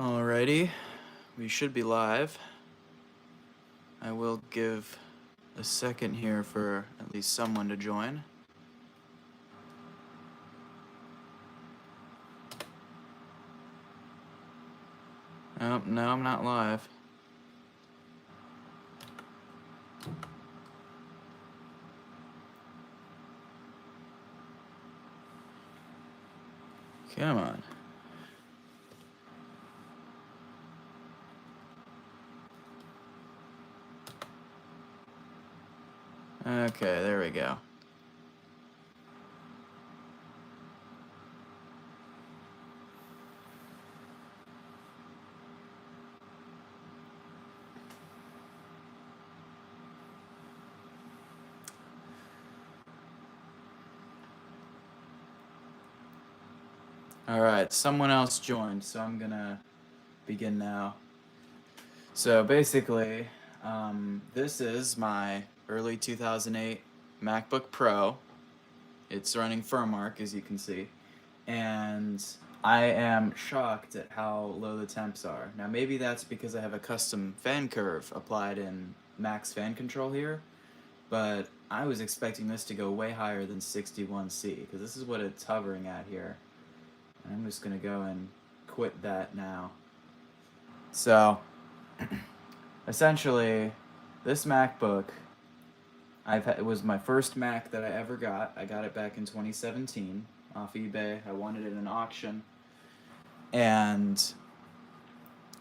Alrighty, we should be live. I will give a second here for at least someone to join. Oh, no, I'm not live. Come on. Okay, there we go. Alright, someone else joined, so I'm gonna begin now. So basically, this is my early 2008 MacBook Pro. It's running firmware, as you can see. And I am shocked at how low the temps are. Now maybe that's because I have a custom fan curve applied in max fan control here, but I was expecting this to go way higher than 61C, because this is what it's hovering at here. And I'm just going to go and quit that now. So, essentially, this MacBook, it was my first Mac that I ever got. I got it back in 2017 off eBay. I won it in an auction. And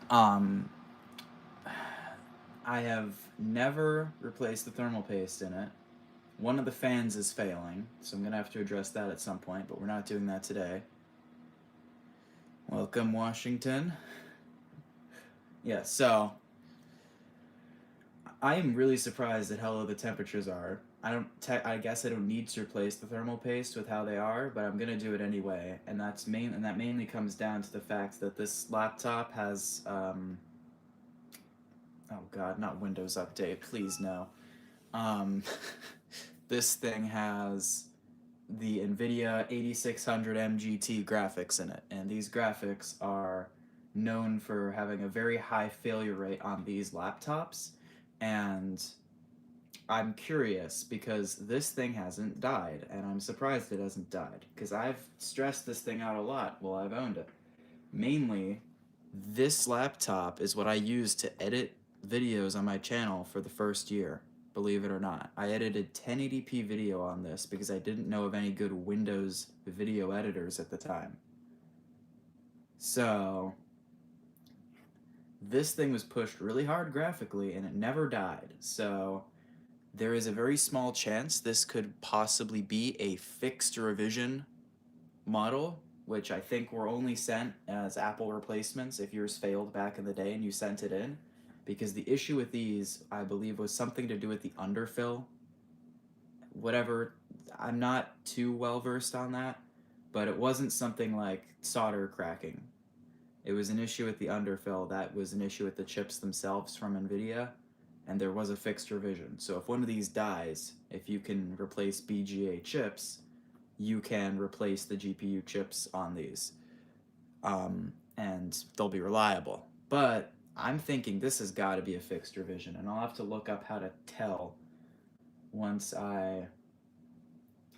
I have never replaced the thermal paste in it. One of the fans is failing, so I'm going to have to address that at some point, but we're not doing that today. Welcome, Washington. Yeah, so I am really surprised at how low the temperatures are. I guess I don't need to replace the thermal paste with how they are, but I'm gonna do it anyway. And that mainly comes down to the fact that this laptop has oh god, not Windows Update, please no. This thing has the NVIDIA 8600 MGT graphics in it, and these graphics are known for having a very high failure rate on these laptops. And I'm curious because this thing hasn't died, and I'm surprised it hasn't died, because I've stressed this thing out a lot while I've owned it. Mainly, this laptop is what I use to edit videos on my channel for the first year, believe it or not. I edited 1080p video on this because I didn't know of any good Windows video editors at the time. So, this thing was pushed really hard graphically and it never died. So, there is a very small chance this could possibly be a fixed revision model, which I think were only sent as Apple replacements if yours failed back in the day and you sent it in. Because the issue with these, I believe, was something to do with the underfill. Whatever, I'm not too well versed on that, but it wasn't something like solder cracking. It was an issue with the underfill that was an issue with the chips themselves from NVIDIA, and there was a fixed revision. So if one of these dies, if you can replace BGA chips, you can replace the GPU chips on these, and they'll be reliable. But I'm thinking this has got to be a fixed revision, and I'll have to look up how to tell once I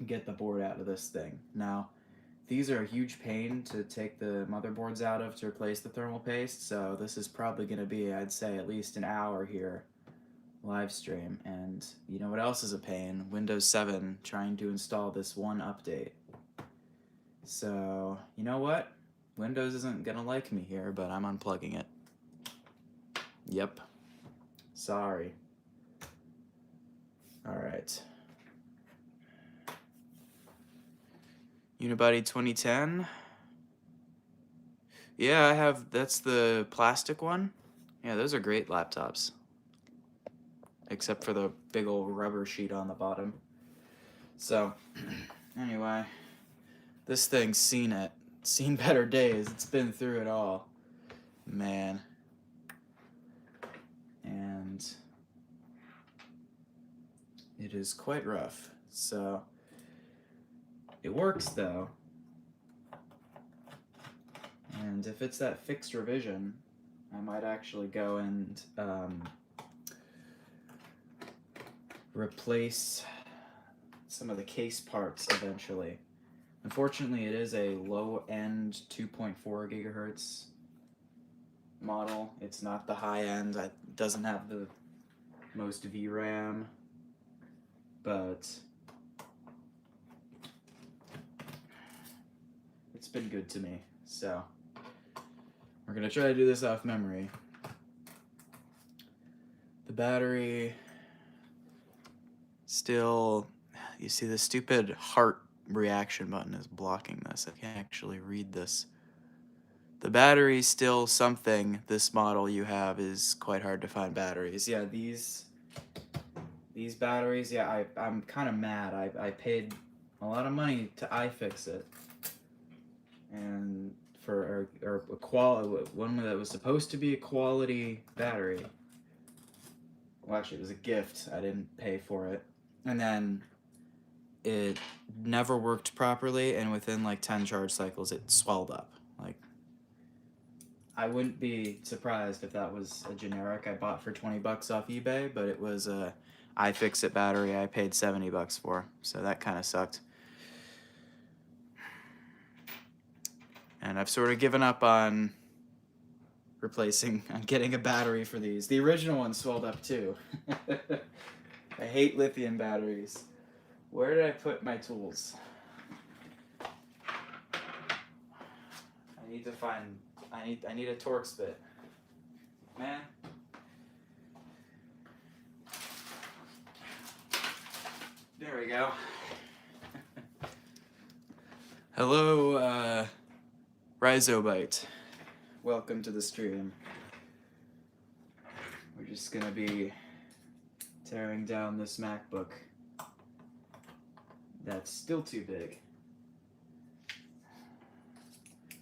get the board out of this thing. Now, these are a huge pain to take the motherboards out of to replace the thermal paste, so this is probably going to be, I'd say, at least an hour here live stream. And you know what else is a pain? Windows 7 trying to install this one update. So, you know what? Windows isn't gonna like me here, but I'm unplugging it. Yep. Sorry. Alright. Unibody 2010. Yeah, I have, that's the plastic one. Yeah, those are great laptops. Except for the big old rubber sheet on the bottom. So, anyway, this thing's seen better days. It's been through it all. Man. And it is quite rough. So, it works though. And if it's that fixed revision, I might actually go and replace some of the case parts eventually. Unfortunately, it is a low-end 2.4 gigahertz model. It's not the high-end. It doesn't have the most VRAM, but it's been good to me. So we're gonna try to do this off memory. The battery still, you see the stupid heart reaction button is blocking this. I can't actually read this. The battery's still something. This model you have is quite hard to find batteries. Yeah, these batteries, yeah, I'm kind of mad. I paid a lot of money to iFix it. And for a one that was supposed to be a quality battery. Well, actually, it was a gift. I didn't pay for it. And then it never worked properly, and within like 10 charge cycles, it swelled up. Like, I wouldn't be surprised if that was a generic I bought for 20 bucks off eBay, but it was a iFixit battery I paid 70 bucks for, so that kind of sucked. And I've sort of given up on getting a battery for these. The original one swelled up too. I hate lithium batteries. Where did I put my tools? I need to find, I need a Torx bit. Man. There we go. Hello, Rhizobite. Welcome to the stream. We're just gonna be tearing down this MacBook that's still too big.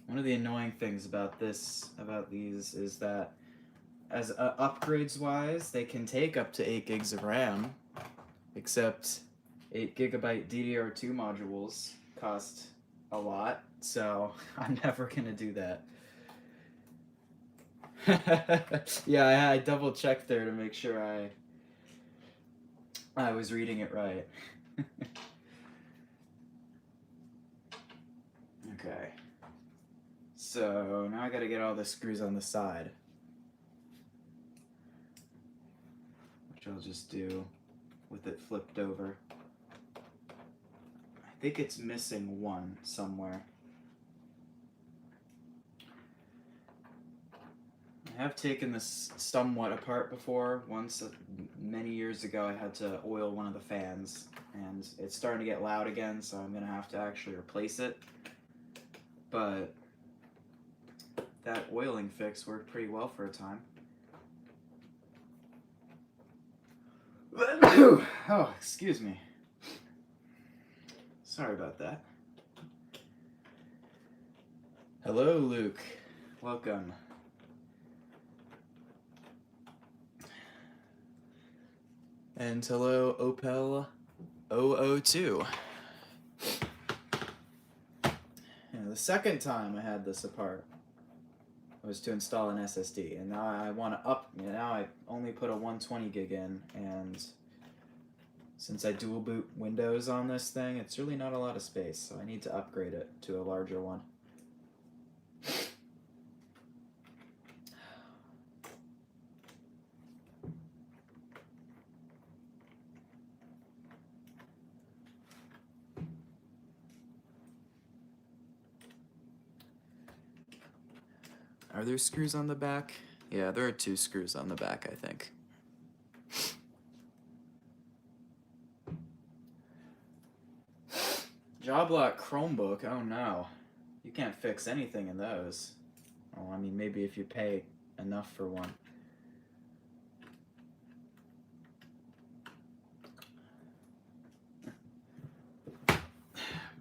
One of the annoying things about these is that as upgrades wise, they can take up to 8 gigs of RAM, except 8 gigabyte DDR2 modules cost a lot, so I'm never gonna do that. Yeah, I double checked there to make sure I was reading it right. Okay. So now I gotta get all the screws on the side, which I'll just do with it flipped over. I think it's missing one somewhere. I have taken this somewhat apart before. Once, many years ago, I had to oil one of the fans, and it's starting to get loud again, so I'm going to have to actually replace it. But that oiling fix worked pretty well for a time. Oh, excuse me. Sorry about that. Hello, Luke. Welcome. And hello, Opel 002. Yeah, the second time I had this apart was to install an SSD, and now I want to now I only put a 120 gig in, and since I dual boot Windows on this thing, it's really not a lot of space, so I need to upgrade it to a larger one. Are there screws on the back? Yeah, there are 2 screws on the back, I think. Job lock Chromebook, oh no. You can't fix anything in those. Oh, I mean, maybe if you pay enough for one.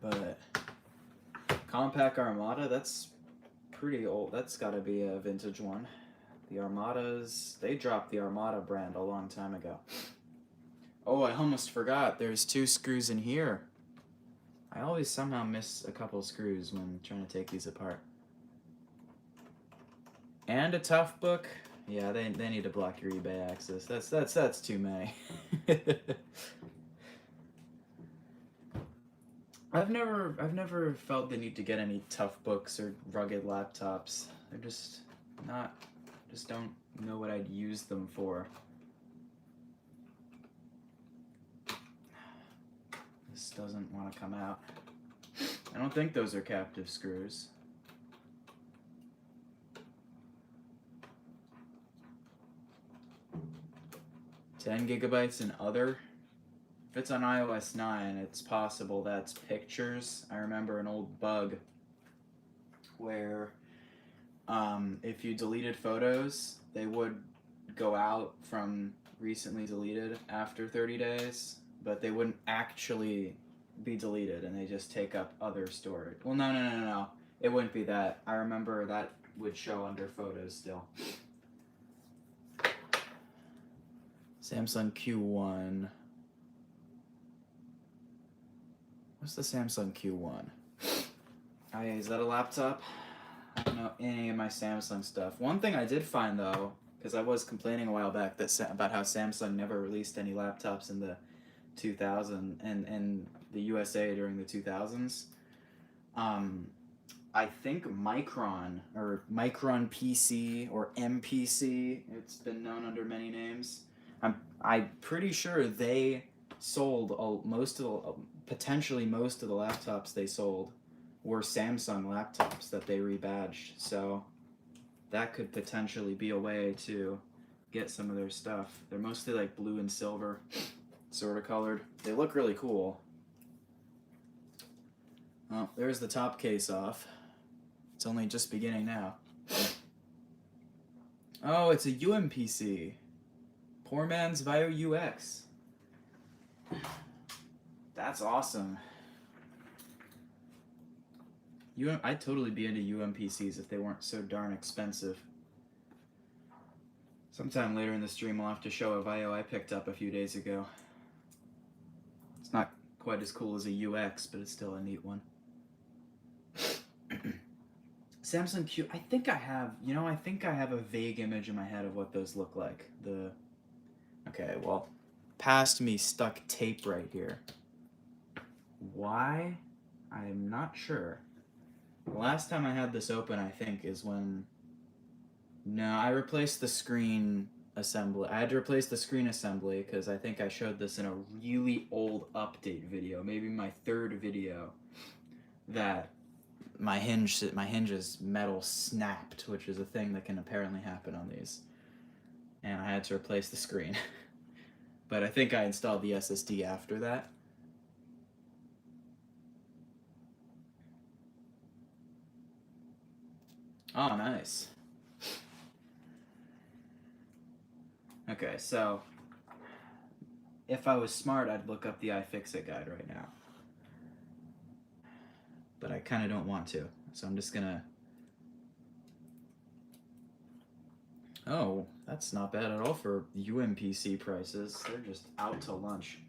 But Compaq Armada, that's pretty old. That's got to be a vintage one. The Armadas, they dropped the Armada brand a long time ago. Oh, I almost forgot. There's 2 screws in here. I always somehow miss a couple screws when trying to take these apart. And a tough book. Yeah, they need to block your eBay access. That's too many. I've never felt the need to get any tough books or rugged laptops. They're just not just don't know what I'd use them for. This doesn't want to come out. I don't think those are captive screws. 10 gigabytes and other. If it's on iOS 9, it's possible that's pictures. I remember an old bug where if you deleted photos, they would go out from recently deleted after 30 days, but they wouldn't actually be deleted, and they just take up other storage. Well, no. It wouldn't be that. I remember that would show under photos still. Samsung Q1. What's the Samsung Q1? Oh, yeah, is that a laptop? I don't know any of my Samsung stuff. One thing I did find, though, because I was complaining a while back about how Samsung never released any laptops in the 2000s and the USA during the 2000s. I think Micron, or Micron PC, or MPC, it's been known under many names. I'm pretty sure they sold potentially most of the laptops they sold were Samsung laptops that they rebadged. So that could potentially be a way to get some of their stuff. They're mostly like blue and silver, sort of colored. They look really cool. Oh, there's the top case off. It's only just beginning now. Oh, it's a UMPC. Poor man's Vio UX. That's awesome. I'd totally be into UMPCs if they weren't so darn expensive. Sometime later in the stream, I'll have to show a Vio I picked up a few days ago. It's not quite as cool as a UX, but it's still a neat one. Samsung Q. I think I have a vague image in my head of what those look like. Okay, well, past me stuck tape right here. Why? I'm not sure. The last time I had this open, I think, is when... No, I replaced the screen assembly. I had to replace the screen assembly because I think I showed this in a really old update video, maybe my third video, that my hinge's metal snapped, which is a thing that can apparently happen on these. And I had to replace the screen. But I think I installed the SSD after that. Oh, nice. Okay, so if I was smart, I'd look up the iFixit guide right now. But I kind of don't want to, so I'm just gonna... Oh, that's not bad at all for UMPC prices. They're just out to lunch.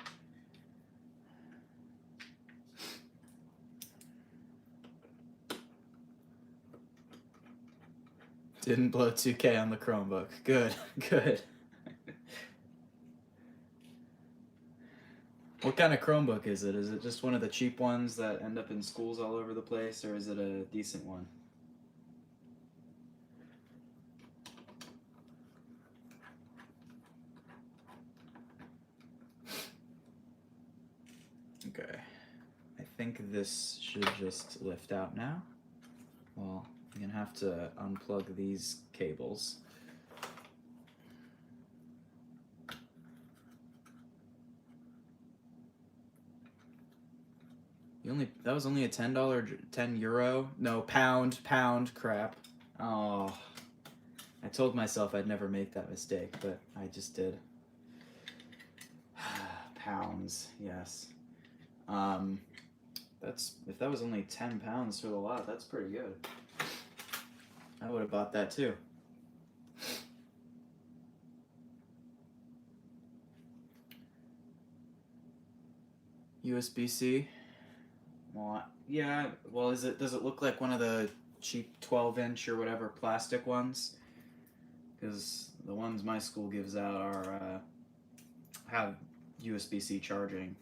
Didn't blow 2K on the Chromebook. Good, good. What kind of Chromebook is it? Is it just one of the cheap ones that end up in schools all over the place, or is it a decent one? Okay. I think this should just lift out now. Well, I'm gonna have to unplug these cables. That was only a £10 crap. Oh, I told myself I'd never make that mistake, but I just did. Pounds, yes. If that was only £10 for the lot, that's pretty good. I would have bought that too. USB-C. Well, yeah. Well, does it look like one of the cheap 12-inch or whatever plastic ones? because the ones my school gives out are have USB-C charging,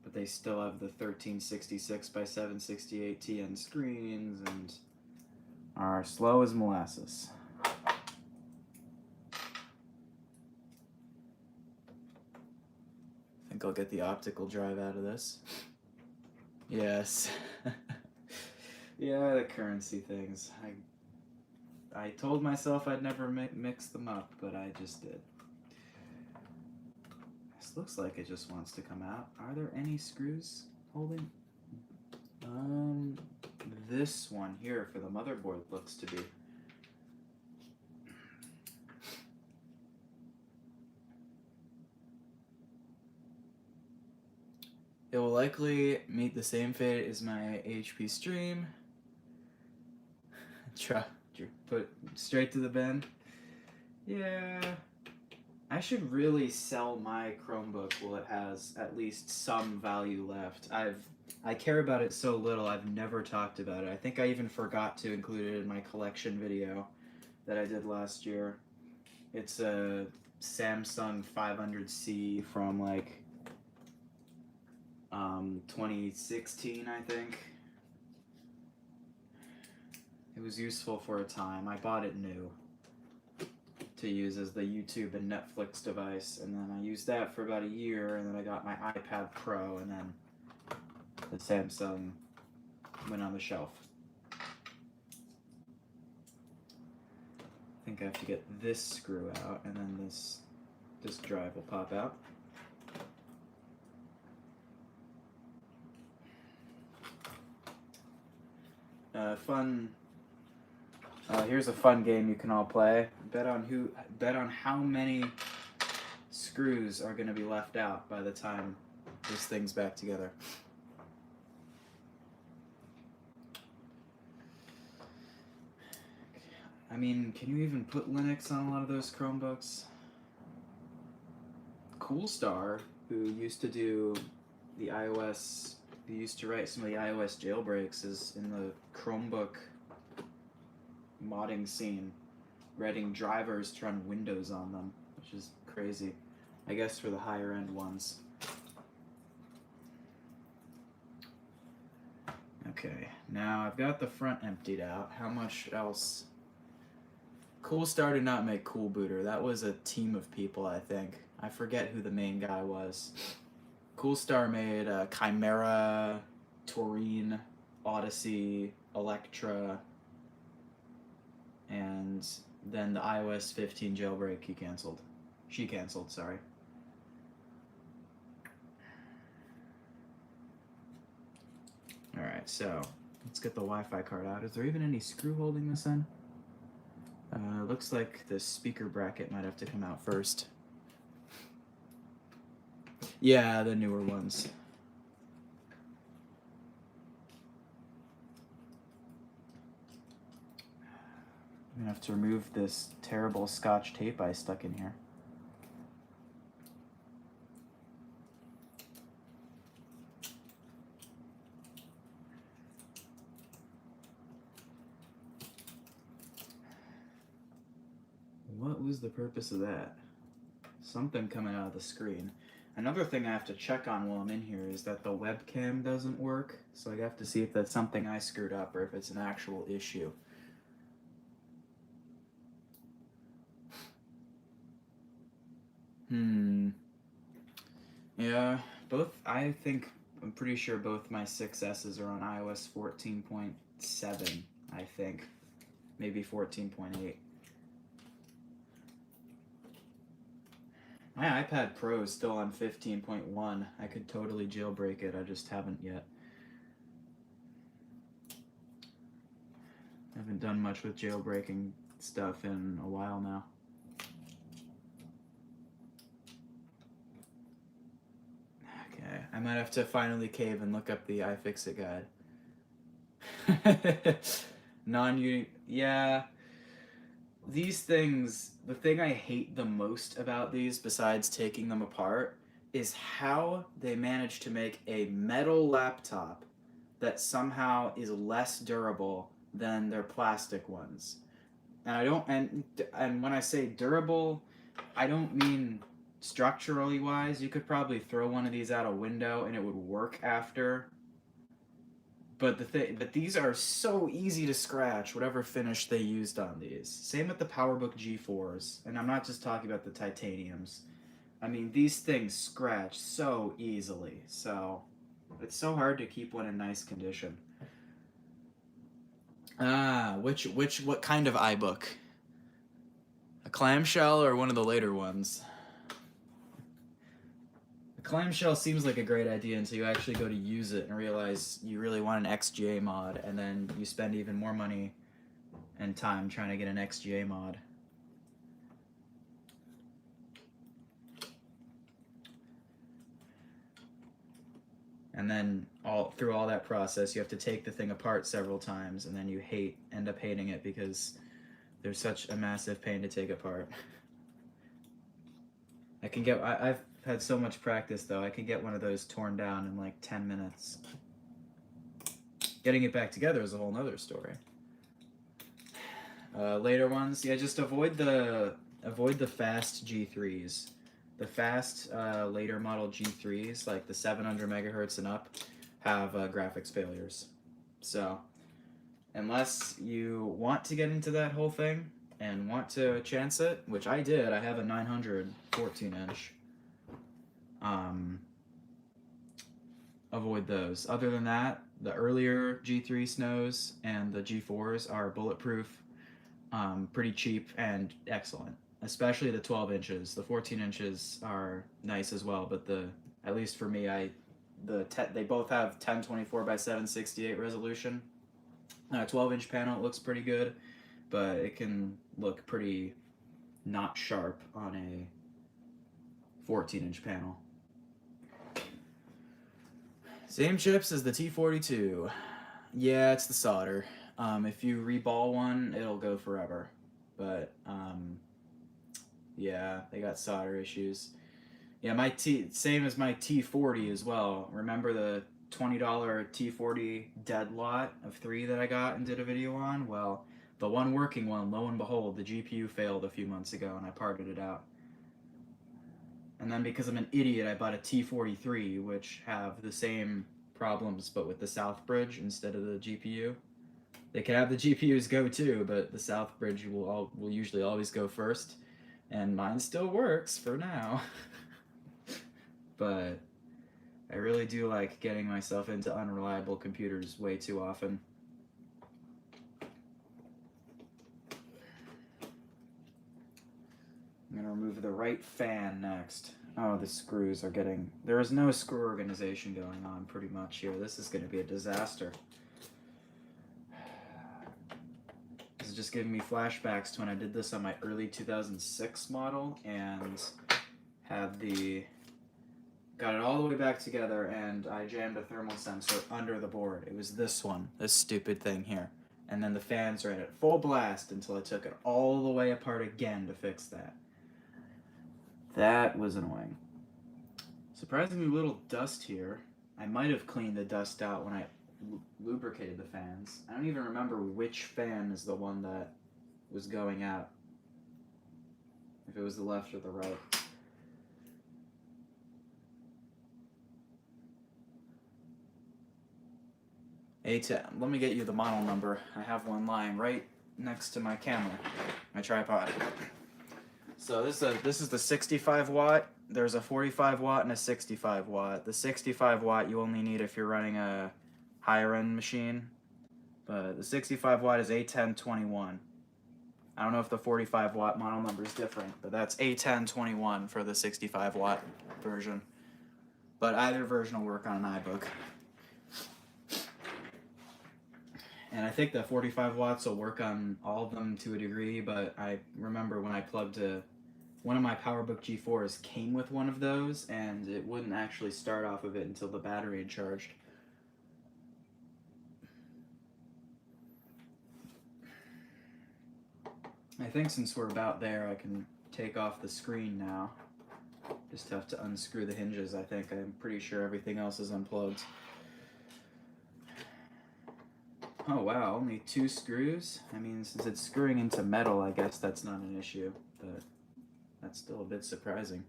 but they still have the 1366 by 768 TN screens and are slow as molasses. I think I'll get the optical drive out of this. Yes. Yeah, the currency things. I told myself I'd never mix them up, but I just did. This looks like it just wants to come out. Are there any screws holding? This one here for the motherboard looks to be. It will likely meet the same fate as my HP Stream. Put straight to the bin. Yeah. I should really sell my Chromebook while it has at least some value left. I care about it so little, I've never talked about it. I think I even forgot to include it in my collection video that I did last year. It's a Samsung 500C from like 2016, I think. It was useful for a time. I bought it new to use as the YouTube and Netflix device, and then I used that for about a year, and then I got my iPad Pro, and then the Samsung went on the shelf. I think I have to get this screw out, and then this drive will pop out. Here's a fun game you can all play. Bet on how many screws are going to be left out by the time this thing's back together. I mean, can you even put Linux on a lot of those Chromebooks? Coolstar, who used to do the iOS, who used to write some of the iOS jailbreaks, is in the Chromebook modding scene, writing drivers to run Windows on them, which is crazy. I guess for the higher end ones. Okay, now I've got the front emptied out. How much else? Coolstar did not make Cool Booter. That was a team of people, I think. I forget who the main guy was. Coolstar made Chimera, Taurine, Odyssey, Electra, and then the iOS 15 jailbreak he canceled. She canceled, sorry. Alright, so let's get the Wi-Fi card out. Is there even any screw holding this in? Looks like the speaker bracket might have to come out first. Yeah, the newer ones. I'm gonna have to remove this terrible Scotch tape I stuck in here. What was the purpose of that? Something coming out of the screen. Another thing I have to check on while I'm in here is that the webcam doesn't work, so I have to see if that's something I screwed up or if it's an actual issue. Yeah, I'm pretty sure both my 6S's are on iOS 14.7, I think. Maybe 14.8. My iPad Pro is still on 15.1. I could totally jailbreak it, I just haven't yet. I haven't done much with jailbreaking stuff in a while now. Okay, I might have to finally cave and look up the iFixit guide. Yeah. These things, the thing I hate the most about these, besides taking them apart, is how they manage to make a metal laptop that somehow is less durable than their plastic ones. And I don't, and when I say durable, I don't mean structurally wise. You could probably throw one of these out a window and it would work after. But these are so easy to scratch, whatever finish they used on these. Same with the PowerBook G4s, and I'm not just talking about the titaniums. I mean, these things scratch so easily, so it's so hard to keep one in nice condition. What kind of iBook? A clamshell or one of the later ones? A clamshell seems like a great idea until you actually go to use it and realize you really want an XGA mod, and then you spend even more money and time trying to get an XGA mod. And then through all that process, you have to take the thing apart several times, and then you end up hating it because there's such a massive pain to take apart. I've had so much practice though. I can get one of those torn down in like 10 minutes. Getting it back together is a whole nother story. Later ones, yeah, just avoid the fast G3s. The fast later model G3s, like the 700 megahertz and up, have graphics failures. So unless you want to get into that whole thing and want to chance it, which I did, I have a 900 14-inch. Avoid those. Other than that, the earlier G3 Snows and the G4s are bulletproof, pretty cheap, and excellent. Especially the 12 inches. The 14 inches are nice as well, but at least for me, they both have 1024 by 768 resolution. 12-inch panel looks pretty good, but it can look pretty not sharp on a 14-inch panel. Same chips as the T42. Yeah, it's the solder. If you reball one, it'll go forever. But yeah, they got solder issues. Yeah, same as my T40 as well. Remember the $20 T40 dead lot of 3 that I got and did a video on? Well, the one working one, lo and behold, the GPU failed a few months ago and I parted it out. And then because I'm an idiot, I bought a T43, which have the same problems but with the South Bridge instead of the GPU. They can have the GPUs go too, but the South Bridge will usually always go first. And mine still works for now. But I really do like getting myself into unreliable computers way too often. I'm going to remove the right fan next. Oh, the screws are getting... There is no screw organization going on pretty much here. This is going to be a disaster. This is just giving me flashbacks to when I did this on my early 2006 model and got it all the way back together, and I jammed a thermal sensor under the board. It was this one, this stupid thing here. And then the fans ran at full blast until I took it all the way apart again to fix that. That was annoying. Surprisingly little dust here. I might have cleaned the dust out when I lubricated the fans. I don't even remember which fan is the one that was going out. If it was the left or the right. Let me get you the model number. I have one lying right next to my camera, my tripod. So this is the 65 watt. There's a 45 watt and a 65 watt. The 65 watt you only need if you're running a higher end machine, but the 65 watt is A1021. I don't know if the 45 watt model number is different, but that's A1021 for the 65 watt version. But either version will work on an iBook. And I think the 45 watts will work on all of them to a degree, but I remember when I plugged one of my PowerBook G4s came with one of those, and it wouldn't actually start off of it until the battery had charged. I think since we're about there, I can take off the screen now. Just have to unscrew the hinges, I think. I'm pretty sure everything else is unplugged. Oh wow, only 2 screws? I mean, since it's screwing into metal, I guess that's not an issue, but that's still a bit surprising.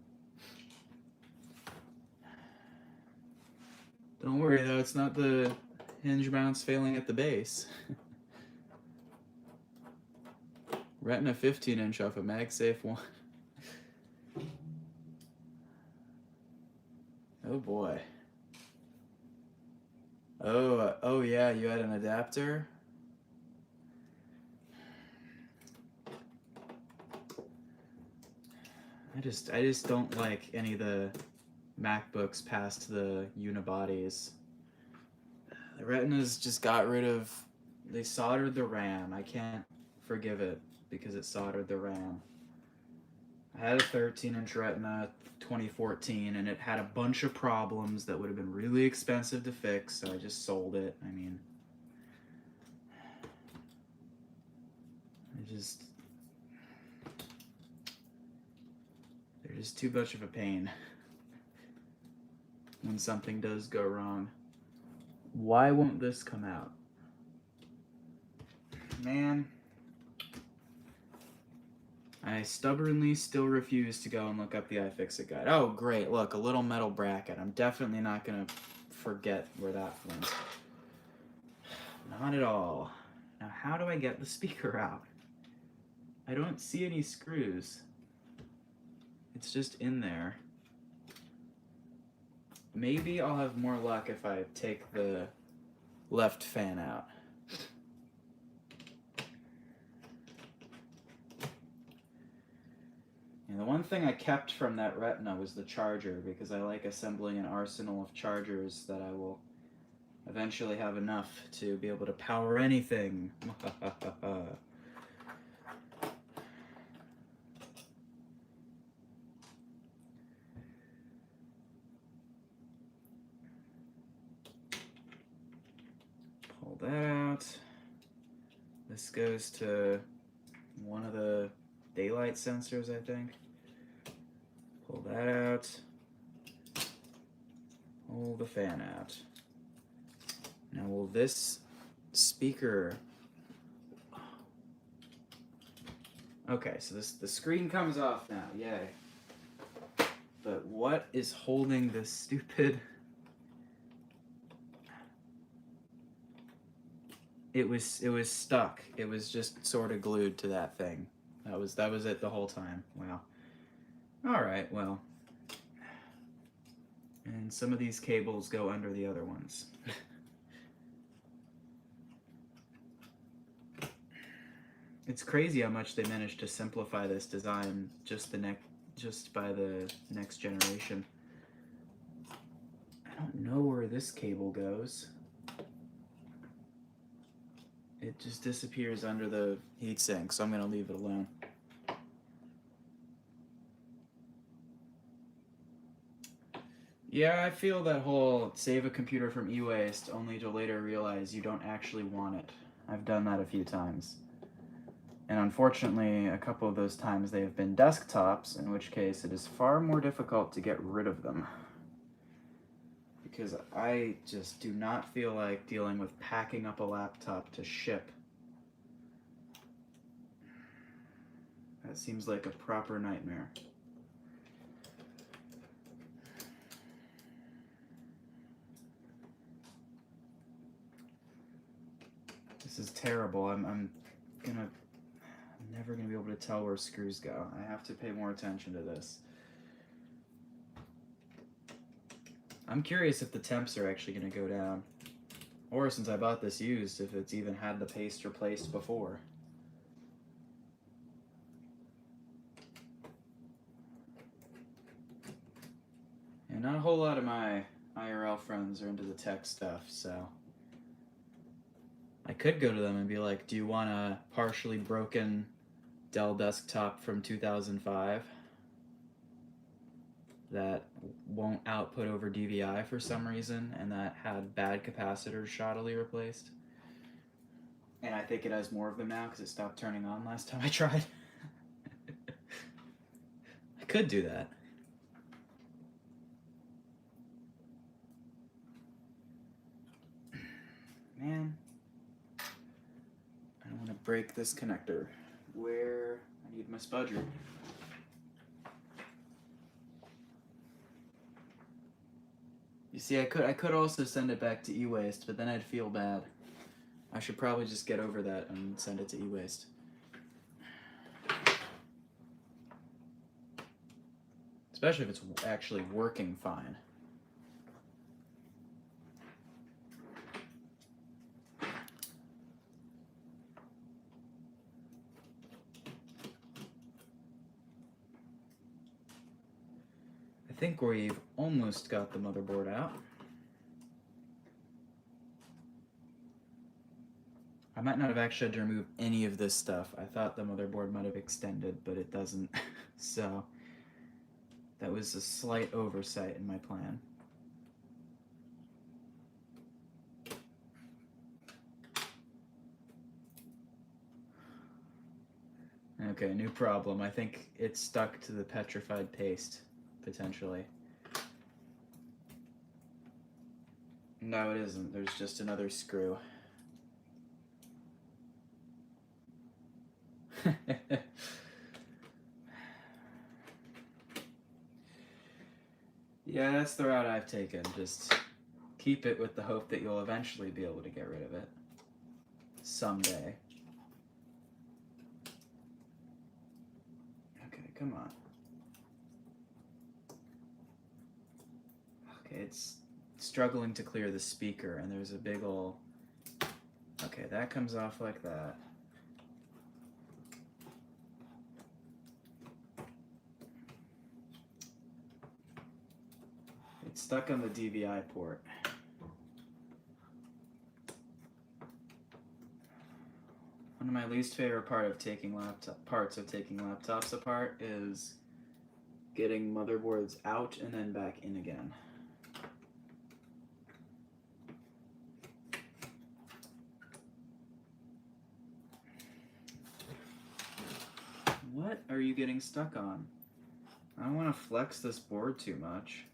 Don't worry though, it's not the hinge mounts failing at the base. Retina 15-inch off a MagSafe 1. Oh boy. Oh yeah, you had an adapter? I just don't like any of the MacBooks past the unibodies. The Retinas just got rid of, they soldered the RAM. I can't forgive it because it soldered the RAM. I had a 13-inch Retina 2014 and it had a bunch of problems that would have been really expensive to fix, so I just sold it. I mean, they're just too much of a pain when something does go wrong. Why won't this come out? Man, I stubbornly still refuse to go and look up the iFixit guide. Oh, great. Look, a little metal bracket. I'm definitely not going to forget where that went. Not at all. Now, how do I get the speaker out? I don't see any screws. It's just in there. Maybe I'll have more luck if I take the left fan out. And the one thing I kept from that Retina was the charger, because I like assembling an arsenal of chargers that I will eventually have enough to be able to power anything. Pull that out. This goes to one of the daylight sensors, I think. Pull that out. Pull the fan out. Now will this speaker... Okay, so the screen comes off now, yay. But what is holding this stupid... It was stuck. It was just sort of glued to that thing. That was it the whole time. Wow. Alright, well. And some of these cables go under the other ones. It's crazy how much they managed to simplify this design just by the next generation. I don't know where this cable goes. It just disappears under the heatsink, so I'm going to leave it alone. Yeah, I feel that whole save a computer from e-waste only to later realize you don't actually want it. I've done that a few times. And unfortunately, a couple of those times they have been desktops, in which case it is far more difficult to get rid of them. Because I just do not feel like dealing with packing up a laptop to ship. That seems like a proper nightmare. This is terrible. I'm never gonna be able to tell where screws go. I have to pay more attention to this. I'm curious if the temps are actually gonna go down. Or since I bought this used, if it's even had the paste replaced before. And not a whole lot of my IRL friends are into the tech stuff, so I could go to them and be like, do you want a partially broken Dell desktop from 2005 that won't output over DVI for some reason and that had bad capacitors shoddily replaced? And I think it has more of them now because it stopped turning on last time I tried. I could do that. Man. break this connector. Where I need my spudger. You see, I could also send it back to e-waste, but then I'd feel bad. I should probably just get over that and send it to e-waste. Especially if it's actually working fine. I think we've almost got the motherboard out. I might not have actually had to remove any of this stuff. I thought the motherboard might have extended, but it doesn't. So that was a slight oversight in my plan. Okay, new problem. I think it's stuck to the petrified paste, potentially. No, it isn't. There's just another screw. Yeah, that's the route I've taken. Just keep it with the hope that you'll eventually be able to get rid of it. Someday. Okay, come on. Okay, it's struggling to clear the speaker, and there's a big ol'... Okay, that comes off like that. It's stuck on the DVI port. One of my least favorite parts of taking laptops apart is getting motherboards out and then back in again. What are you getting stuck on? I don't want to flex this board too much.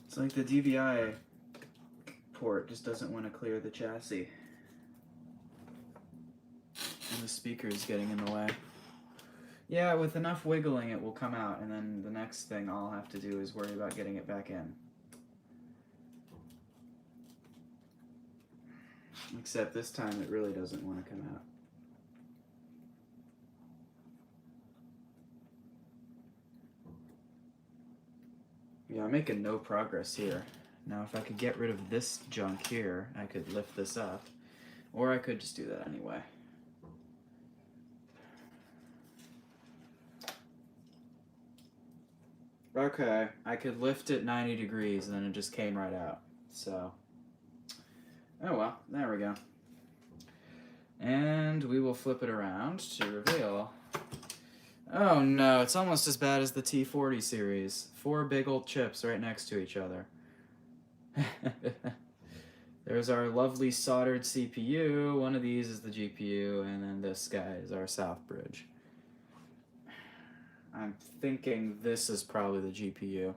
It's like the DVI port just doesn't want to clear the chassis. And the speaker is getting in the way. Yeah, with enough wiggling it will come out, and then the next thing I'll have to do is worry about getting it back in. Except this time it really doesn't want to come out. Yeah, I'm making no progress here. Now if I could get rid of this junk here, I could lift this up. Or I could just do that anyway. Okay, I could lift it 90 degrees and then it just came right out. So, oh well, there we go. And we will flip it around to reveal. Oh no, it's almost as bad as the T40 series. 4 big old chips right next to each other. There's our lovely soldered CPU. One of these is the GPU, and then this guy is our South Bridge. I'm thinking this is probably the GPU.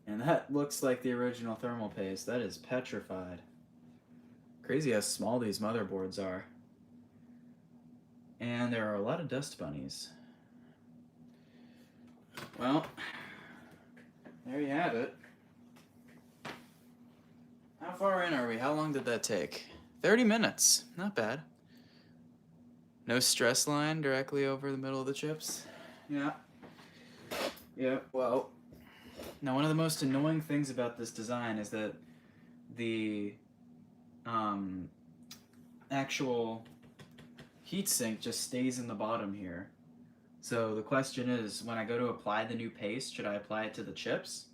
And that looks like the original thermal paste. That is petrified. Crazy how small these motherboards are. And there are a lot of dust bunnies. Well, there you have it. How far in are we? How long did that take? 30 minutes. Not bad. No stress line directly over the middle of the chips. Yeah. Yeah, well, now one of the most annoying things about this design is that the actual heatsink just stays in the bottom here. So the question is, when I go to apply the new paste, should I apply it to the chips?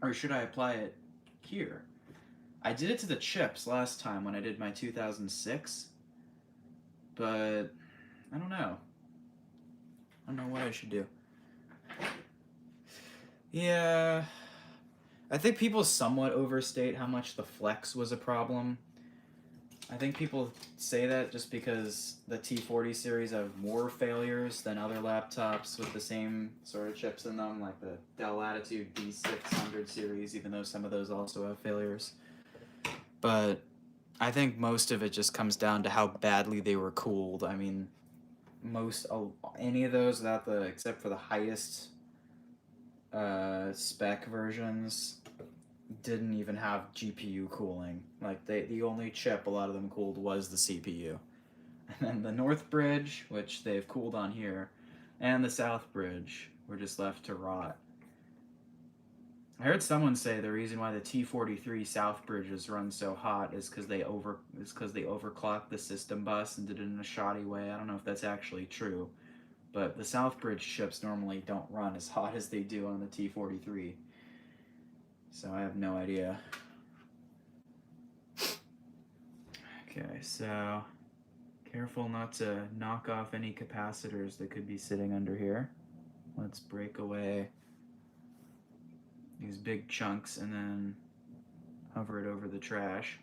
Or should I apply it here? I did it to the chips last time when I did my 2006, but I don't know. I don't know what I should do. Yeah, I think people somewhat overstate how much the flex was a problem. I think people say that just because the T40 series have more failures than other laptops with the same sort of chips in them, like the Dell Latitude D600 series, even though some of those also have failures. But I think most of it just comes down to how badly they were cooled. I mean, any of those without except for the highest spec versions didn't even have GPU cooling. Like the only chip a lot of them cooled was the CPU. And then the North Bridge, which they've cooled on here, and the South Bridge were just left to rot. I heard someone say the reason why the T43 South Bridges run so hot is because they overclocked the system bus and did it in a shoddy way. I don't know if that's actually true, but the South Bridge chips normally don't run as hot as they do on the T43. So I have no idea. Okay, so careful not to knock off any capacitors that could be sitting under here. Let's break away these big chunks and then hover it over the trash.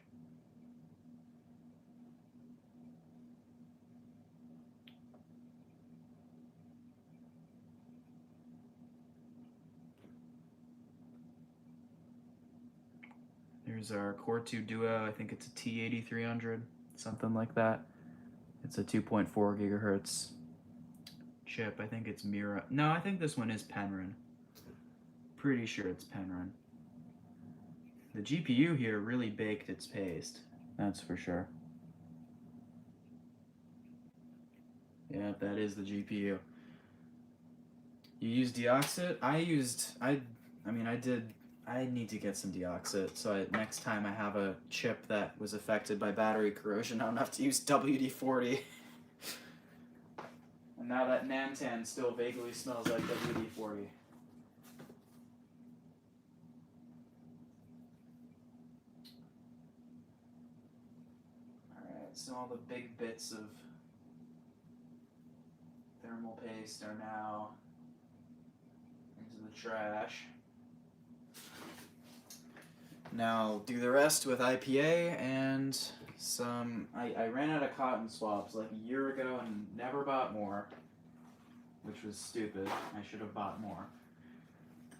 Here's our Core 2 Duo. I think it's a T8300, something like that. It's a 2.4 gigahertz chip. I think it's Mira. No, I think this one is Penryn. Pretty sure it's Penryn. The GPU here really baked its paste. That's for sure. Yeah, that is the GPU. You use deoxit? I need to get some deoxit, so next time I have a chip that was affected by battery corrosion, I don't have to use WD-40. And now that Nantan still vaguely smells like WD-40. Alright, so all the big bits of thermal paste are now into the trash. Now do the rest with IPA and some. I ran out of cotton swabs like a year ago and never bought more, which was stupid. I should have bought more.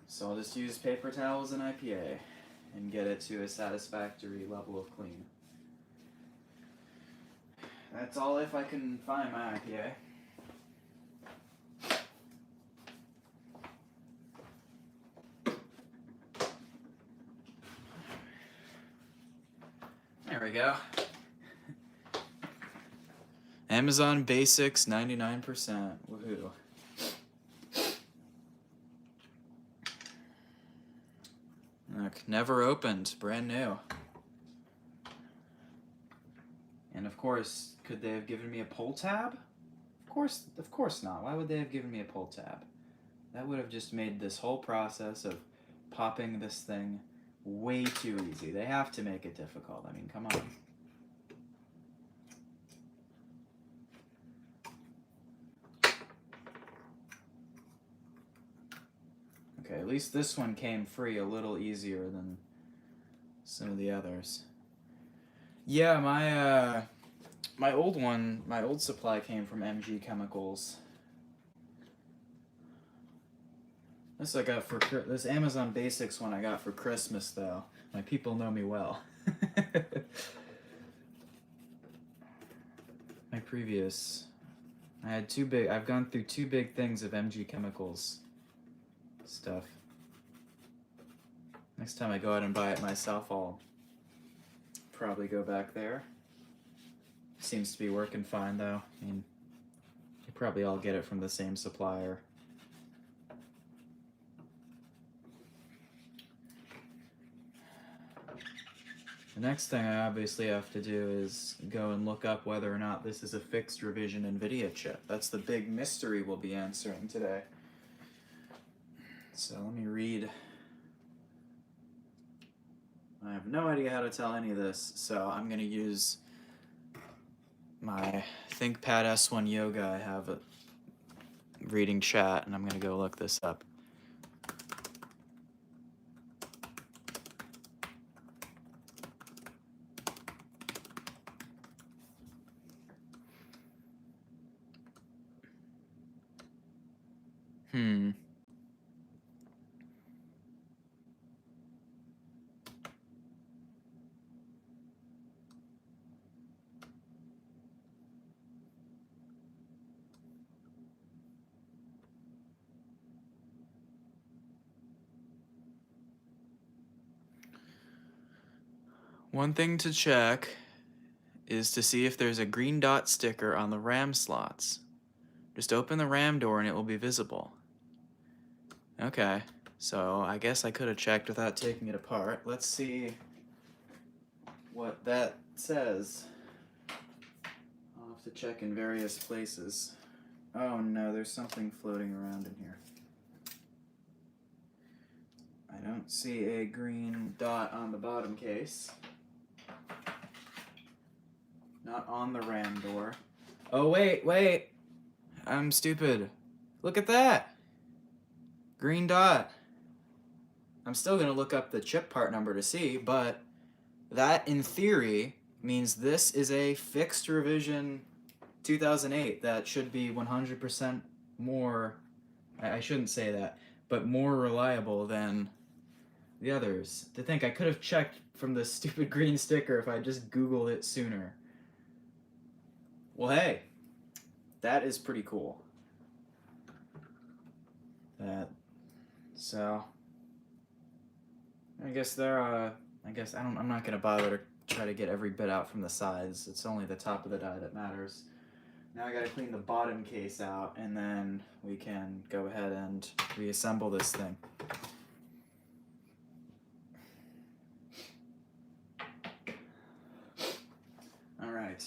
So I'll just use paper towels and IPA and get it to a satisfactory level of clean. That's all if I can find my IPA. There we go. Amazon Basics 99%. Woohoo. Look, never opened, brand new. And of course, could they have given me a pull tab? Of course not. Why would they have given me a pull tab? That would have just made this whole process of popping this thing way too easy. They have to make it difficult. I mean, come on. Okay, at least this one came free a little easier than some of the others. Yeah, my old supply came from MG Chemicals. This Amazon Basics one I got for Christmas though. My people know me well. I've gone through two big things of MG Chemicals stuff. Next time I go out and buy it myself, I'll probably go back there. Seems to be working fine though. I mean, you probably all get it from the same supplier. The next thing I obviously have to do is go and look up whether or not this is a fixed revision NVIDIA chip. That's the big mystery we'll be answering today. So let me read. I have no idea how to tell any of this, so I'm going to use my ThinkPad S1 Yoga. I have a reading chat, and I'm going to go look this up. One thing to check is to see if there's a green dot sticker on the RAM slots. Just open the RAM door and it will be visible. Okay, so I guess I could have checked without taking it apart. Let's see what that says. I'll have to check in various places. Oh no, there's something floating around in here. I don't see a green dot on the bottom case. Not on the RAM door. Oh, wait. I'm stupid. Look at that. Green dot. I'm still going to look up the chip part number to see, but that, in theory, means this is a fixed revision 2008 that should be 100% more, I shouldn't say that, but more reliable than the others. To think I could have checked from the stupid green sticker if I just Googled it sooner. Well, hey, that is pretty cool. So I guess I'm not gonna bother to try to get every bit out from the sides. It's only the top of the die that matters. Now I gotta clean the bottom case out, and then we can go ahead and reassemble this thing. All right.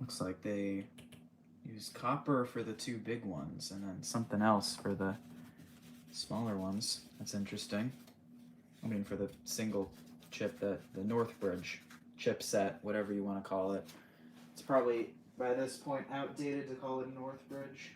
Looks like they use copper for the two big ones and then something else for the smaller ones. That's interesting. I mean, for the single chip, the Northbridge chipset, whatever you want to call it. It's probably, by this point, outdated to call it a Northbridge.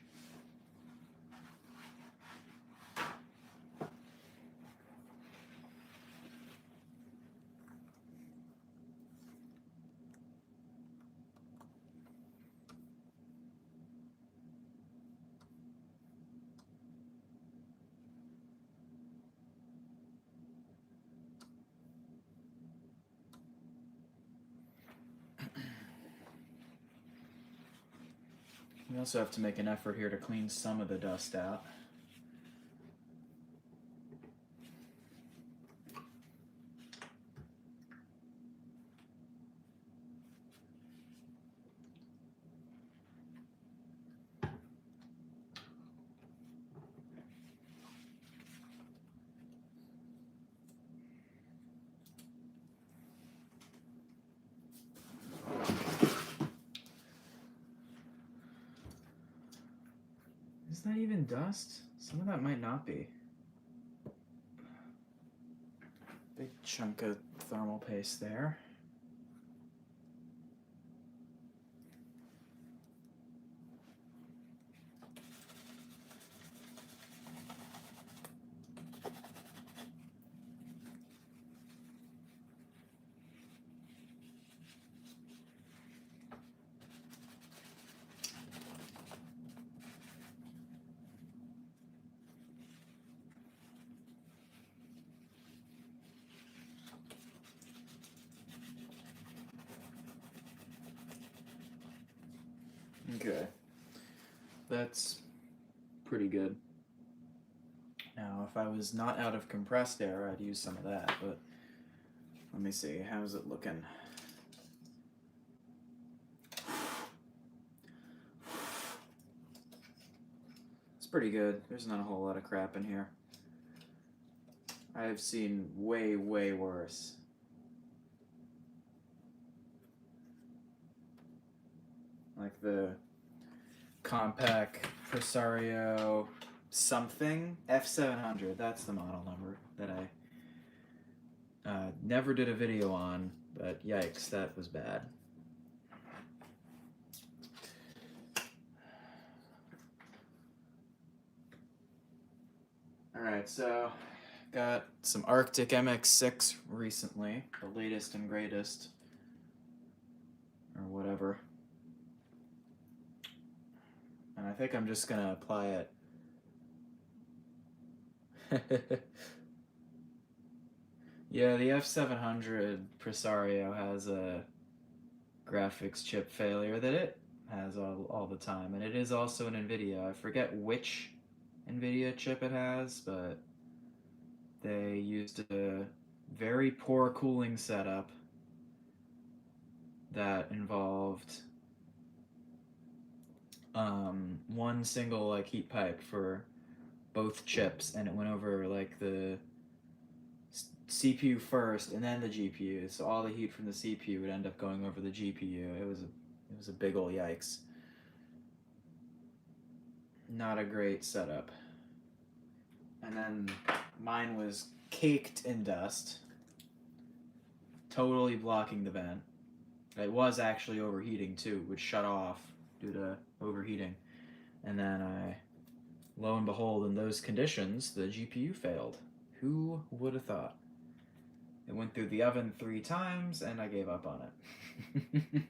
We also have to make an effort here to clean some of the dust out. Is that even dust? Some of that might not be. Big chunk of thermal paste there. Okay, that's pretty good. Now, if I was not out of compressed air, I'd use some of that, but let me see, how's it looking? It's pretty good. There's not a whole lot of crap in here. I've seen way, way worse. Like the Compaq Presario something F700. That's the model number that I never did a video on, but yikes, that was bad. Alright, so got some Arctic MX6 recently, the latest and greatest, or whatever. think I'm just gonna apply it. Yeah, the F700 Presario has a graphics chip failure that it has all the time, and it is also an NVIDIA. I forget which NVIDIA chip it has, but they used a very poor cooling setup that involved one single like heat pipe for both chips, and it went over like the CPU first and then the GPU. So all the heat from the CPU would end up going over the GPU. It was a big ol' yikes. Not a great setup. And then mine was caked in dust, totally blocking the vent. It was actually overheating too, which shut off due to overheating. And then lo and behold, in those conditions, the GPU failed. Who would have thought? It went through the oven 3 times, and I gave up on it.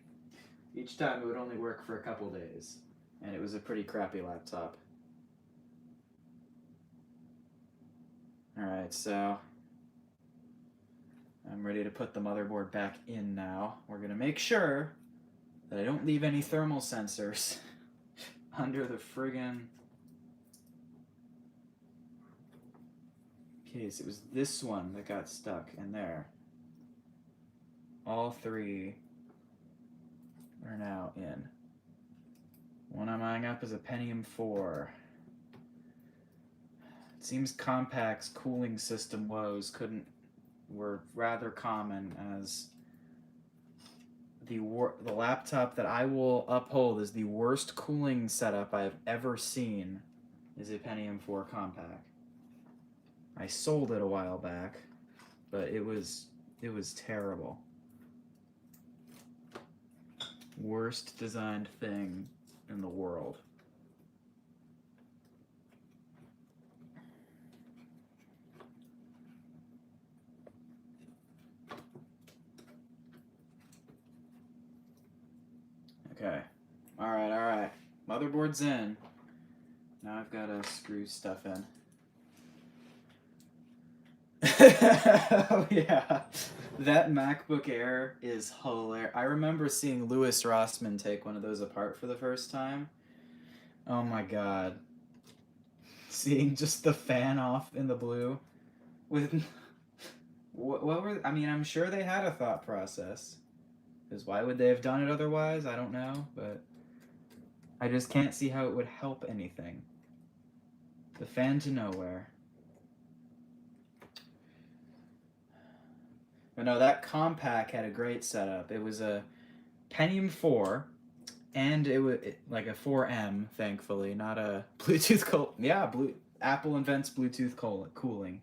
Each time it would only work for a couple days, and it was a pretty crappy laptop. Alright, so I'm ready to put the motherboard back in now. We're going to make sure that I don't leave any thermal sensors under the friggin' case. It was this one that got stuck in there. All 3 are now in. One I'm eyeing up is a Pentium 4. It seems Compact's cooling system woes were rather common, as the laptop that I will uphold as the worst cooling setup I have ever seen is a Pentium 4 Compact. I sold it a while back, but it was terrible. Worst designed thing in the world. Okay. Alright. Motherboard's in. Now I've got to screw stuff in. Oh, yeah. That MacBook Air is hilarious. I remember seeing Louis Rossmann take one of those apart for the first time. Oh my god. Seeing just the fan off in the blue. With... what were... I mean, I'm sure they had a thought process. Because why would they have done it otherwise? I don't know, but I just can't see how it would help anything. The fan to nowhere. But no, that Compact had a great setup. It was a Pentium 4, and it was like a 4M, thankfully, not a Bluetooth Apple invents Bluetooth cooling.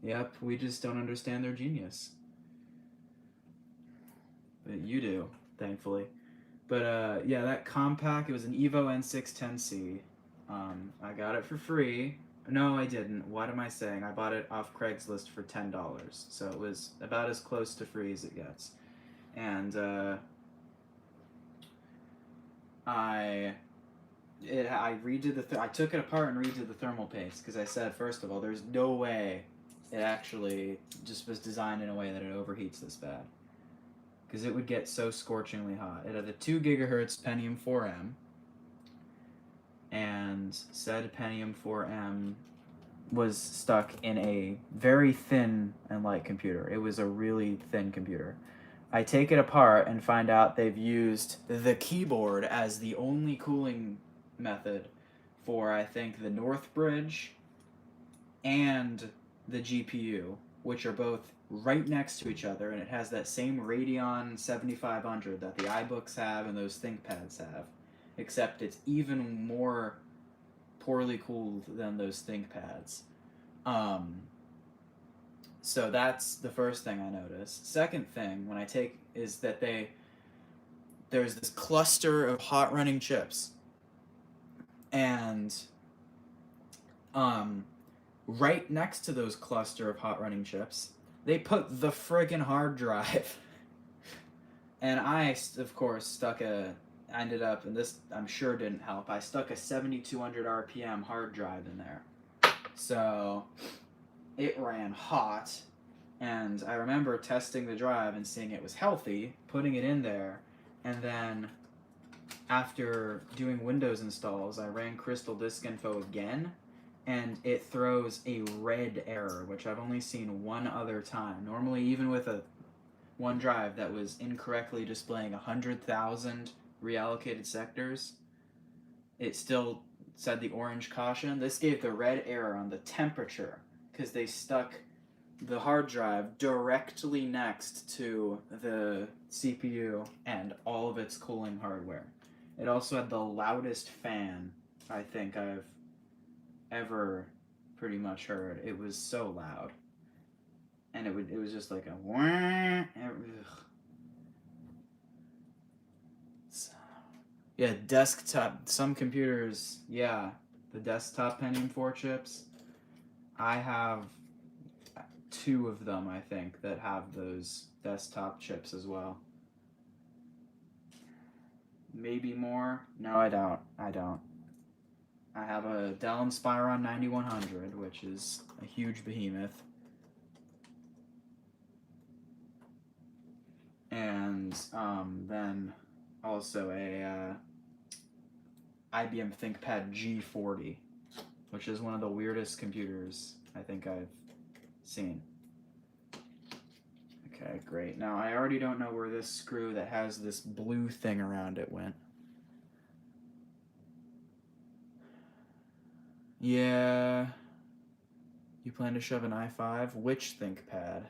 Yep, we just don't understand their genius. But you do, thankfully. But yeah, that Compact, it was an Evo N610C. I got it for free. No, I didn't. What am I saying? I bought it off Craigslist for $10. So it was about as close to free as it gets. And I took it apart and redid the thermal paste, because I said, first of all, there's no way it actually just was designed in a way that it overheats this bad. Because it would get so scorchingly hot. It had a 2 gigahertz Pentium 4M, and said Pentium 4M was stuck in a very thin and light computer. It was a really thin computer. I take it apart and find out they've used the keyboard as the only cooling method for, I think, the North Bridge and the GPU, which are both right next to each other, and it has that same Radeon 7500 that the iBooks have and those ThinkPads have, except it's even more poorly cooled than those ThinkPads. So that's the first thing I noticed. Second thing is that there's this cluster of hot running chips, and right next to those cluster of hot running chips, they put the friggin' hard drive. And I, of course, stuck a I ended up, and this I'm sure didn't help, I stuck a 7200 RPM hard drive in there. So it ran hot, and I remember testing the drive and seeing it was healthy, putting it in there, and then after doing Windows installs, I ran Crystal Disk Info again, and it throws a red error, which I've only seen one other time. Normally, even with a one drive that was incorrectly displaying 100,000 reallocated sectors, it still said the orange caution. This gave the red error on the temperature because they stuck the hard drive directly next to the CPU and all of its cooling hardware. It also had the loudest fan I think I've ever pretty much heard. It was so loud. And it was just like a wah. Yeah, desktop. Some computers, yeah, the desktop Pentium 4 chips. I have two of them, I think, that have those desktop chips as well. Maybe more. No, I don't. I have a Dell Inspiron 9100, which is a huge behemoth. And then also a IBM ThinkPad G40, which is one of the weirdest computers I think I've seen. Okay, great. Now, I already don't know where this screw that has this blue thing around it went. Yeah. You plan to shove an i5? Which ThinkPad?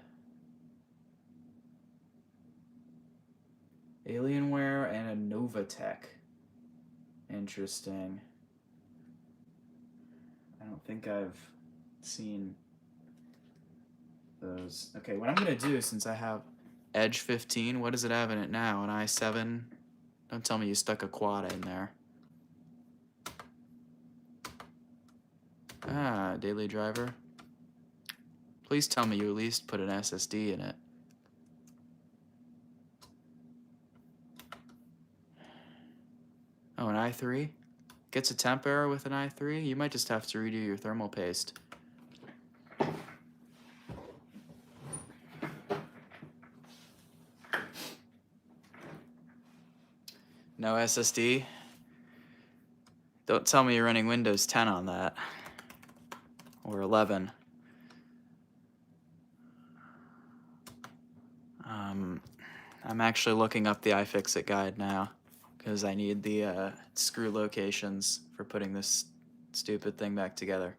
Alienware and a Novatech. Interesting. I don't think I've seen those. Okay, what I'm going to do, since I have Edge 15, what does it have in it now? An i7? Don't tell me you stuck a quad in there. Ah, daily driver. Please tell me you at least put an SSD in it. Oh, an i3? Gets a temp error with an i3? You might just have to redo your thermal paste. No SSD? Don't tell me you're running Windows 10 on that. Or 11. I'm actually looking up the iFixit guide now because I need the screw locations for putting this stupid thing back together.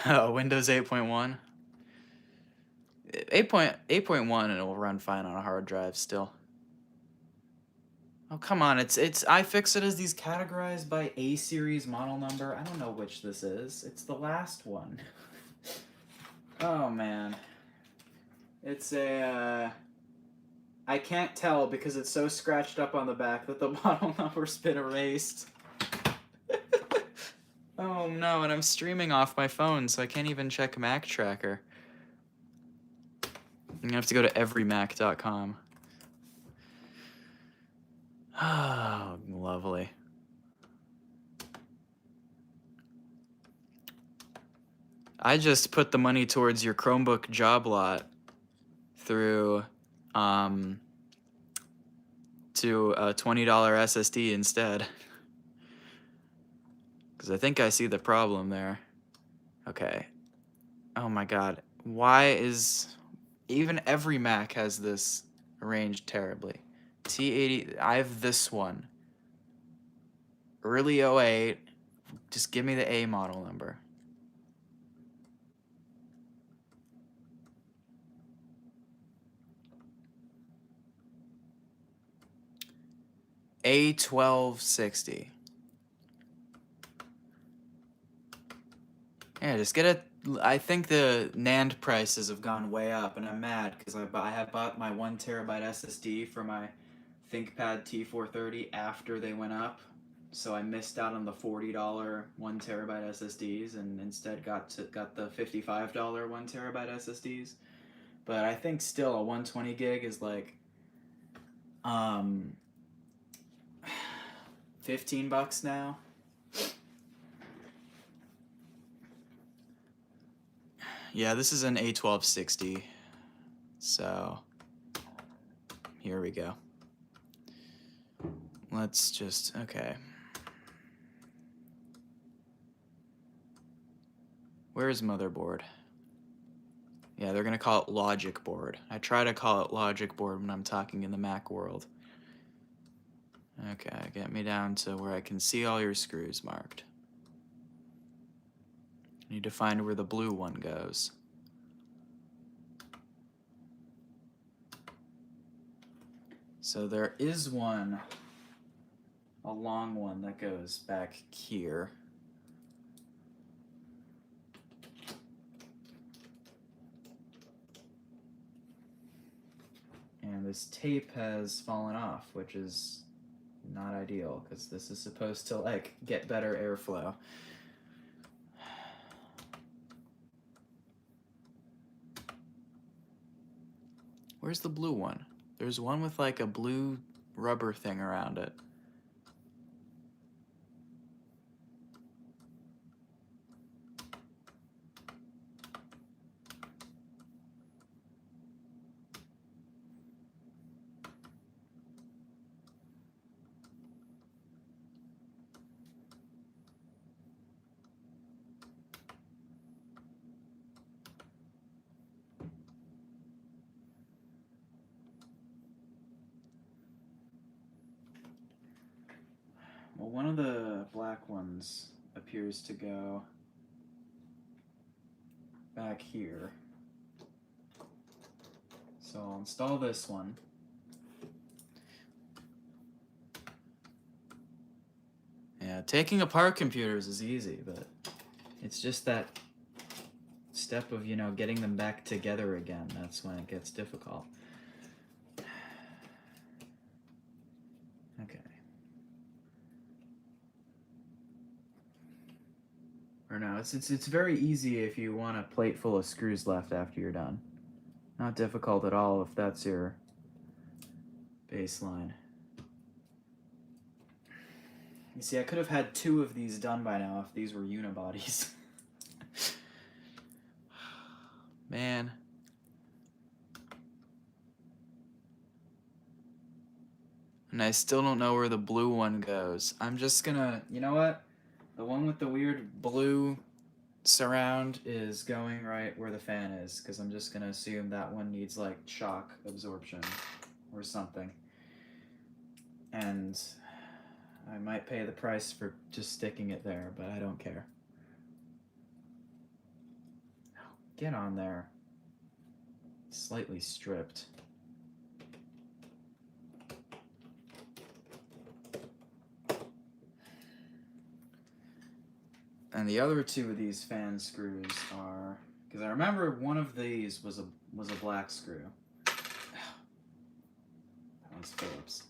Oh, Windows 8.1? 8.1 and it will run fine on a hard drive still. Oh, come on, it's iFixit has these categorized by A series model number. I don't know which this is. It's the last one. Oh, man. It's a, I can't tell because it's so scratched up on the back that the model number's been erased. Oh, no, and I'm streaming off my phone, so I can't even check Mac Tracker. I'm gonna have to go to everymac.com. Oh, lovely. I just put the money towards your Chromebook job lot through to a $20 SSD instead. Because I think I see the problem there. Okay. Oh my god. Why is... Even every Mac has this arranged terribly. T80... I have this one. Early 08. Just give me the A model number. A1260. Yeah, just get it. I think the NAND prices have gone way up, and I'm mad because I have bought my 1 terabyte SSD for my ThinkPad T430 after they went up, so I missed out on the $40 1 terabyte SSDs and instead got the $55 1 terabyte SSDs. But I think still a 120 gig is like um $15 now. Yeah, this is an A1260. So here we go. Let's just, okay. Where's motherboard? Yeah, they're gonna call it logic board. I try to call it logic board when I'm talking in the Mac world. Okay, get me down to where I can see all your screws marked. I need to find where the blue one goes. So there is one, a long one that goes back here. And this tape has fallen off, which is not ideal because this is supposed to like get better airflow. Where's the blue one? There's one with like a blue rubber thing around it. Well, one of the black ones appears to go back here. So I'll install this one. Yeah, taking apart computers is easy, but it's just that step of, getting them back together again. That's when it gets difficult. Okay. Or no, it's very easy if you want a plate full of screws left after you're done. Not difficult at all if that's your baseline. You see, I could have had 2 of these done by now if these were unibodies. Man. And I still don't know where the blue one goes. I'm just gonna, you know what? The one with the weird blue surround is going right where the fan is, because I'm just gonna assume that one needs like shock absorption or something. And I might pay the price for just sticking it there, but I don't care. Get on there. Slightly stripped. And the other 2 of these fan screws are, because I remember one of these was a black screw. That one's Phillips.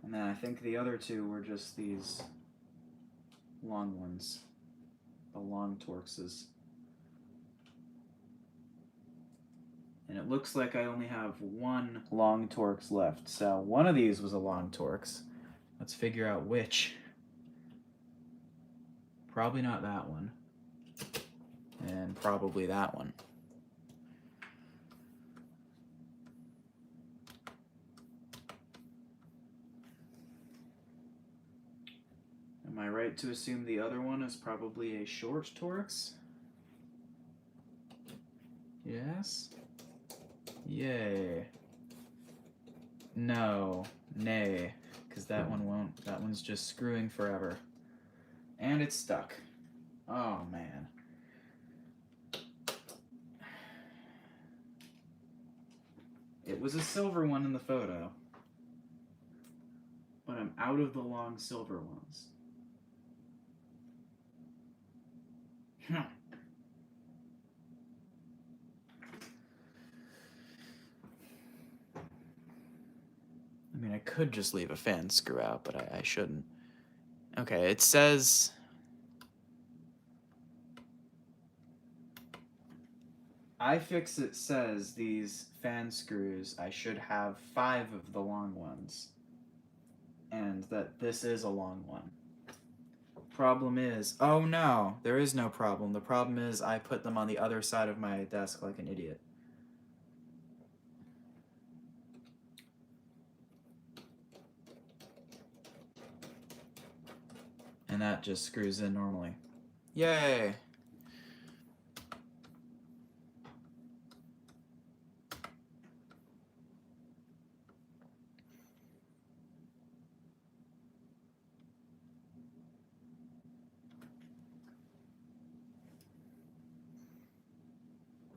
And then I think the other 2 were just these long ones, the long Torxes. And it looks like I only have 1 long Torx left. So one of these was a long Torx. Let's figure out which. Probably not that one. And probably that one. Am I right to assume the other one is probably a short Torx? Yes? Yay. No. Nay. Because that one won't. That one's just screwing forever. And it's stuck. Oh, man. It was a silver one in the photo. But I'm out of the long silver ones. I mean, I could just leave a fan screw out, but I shouldn't. Okay, it says iFixit says these fan screws, I should have 5 of the long ones, and that this is a long one. Problem is, oh no, there is no problem. The problem is I put them on the other side of my desk like an idiot. And that just screws in normally. Yay!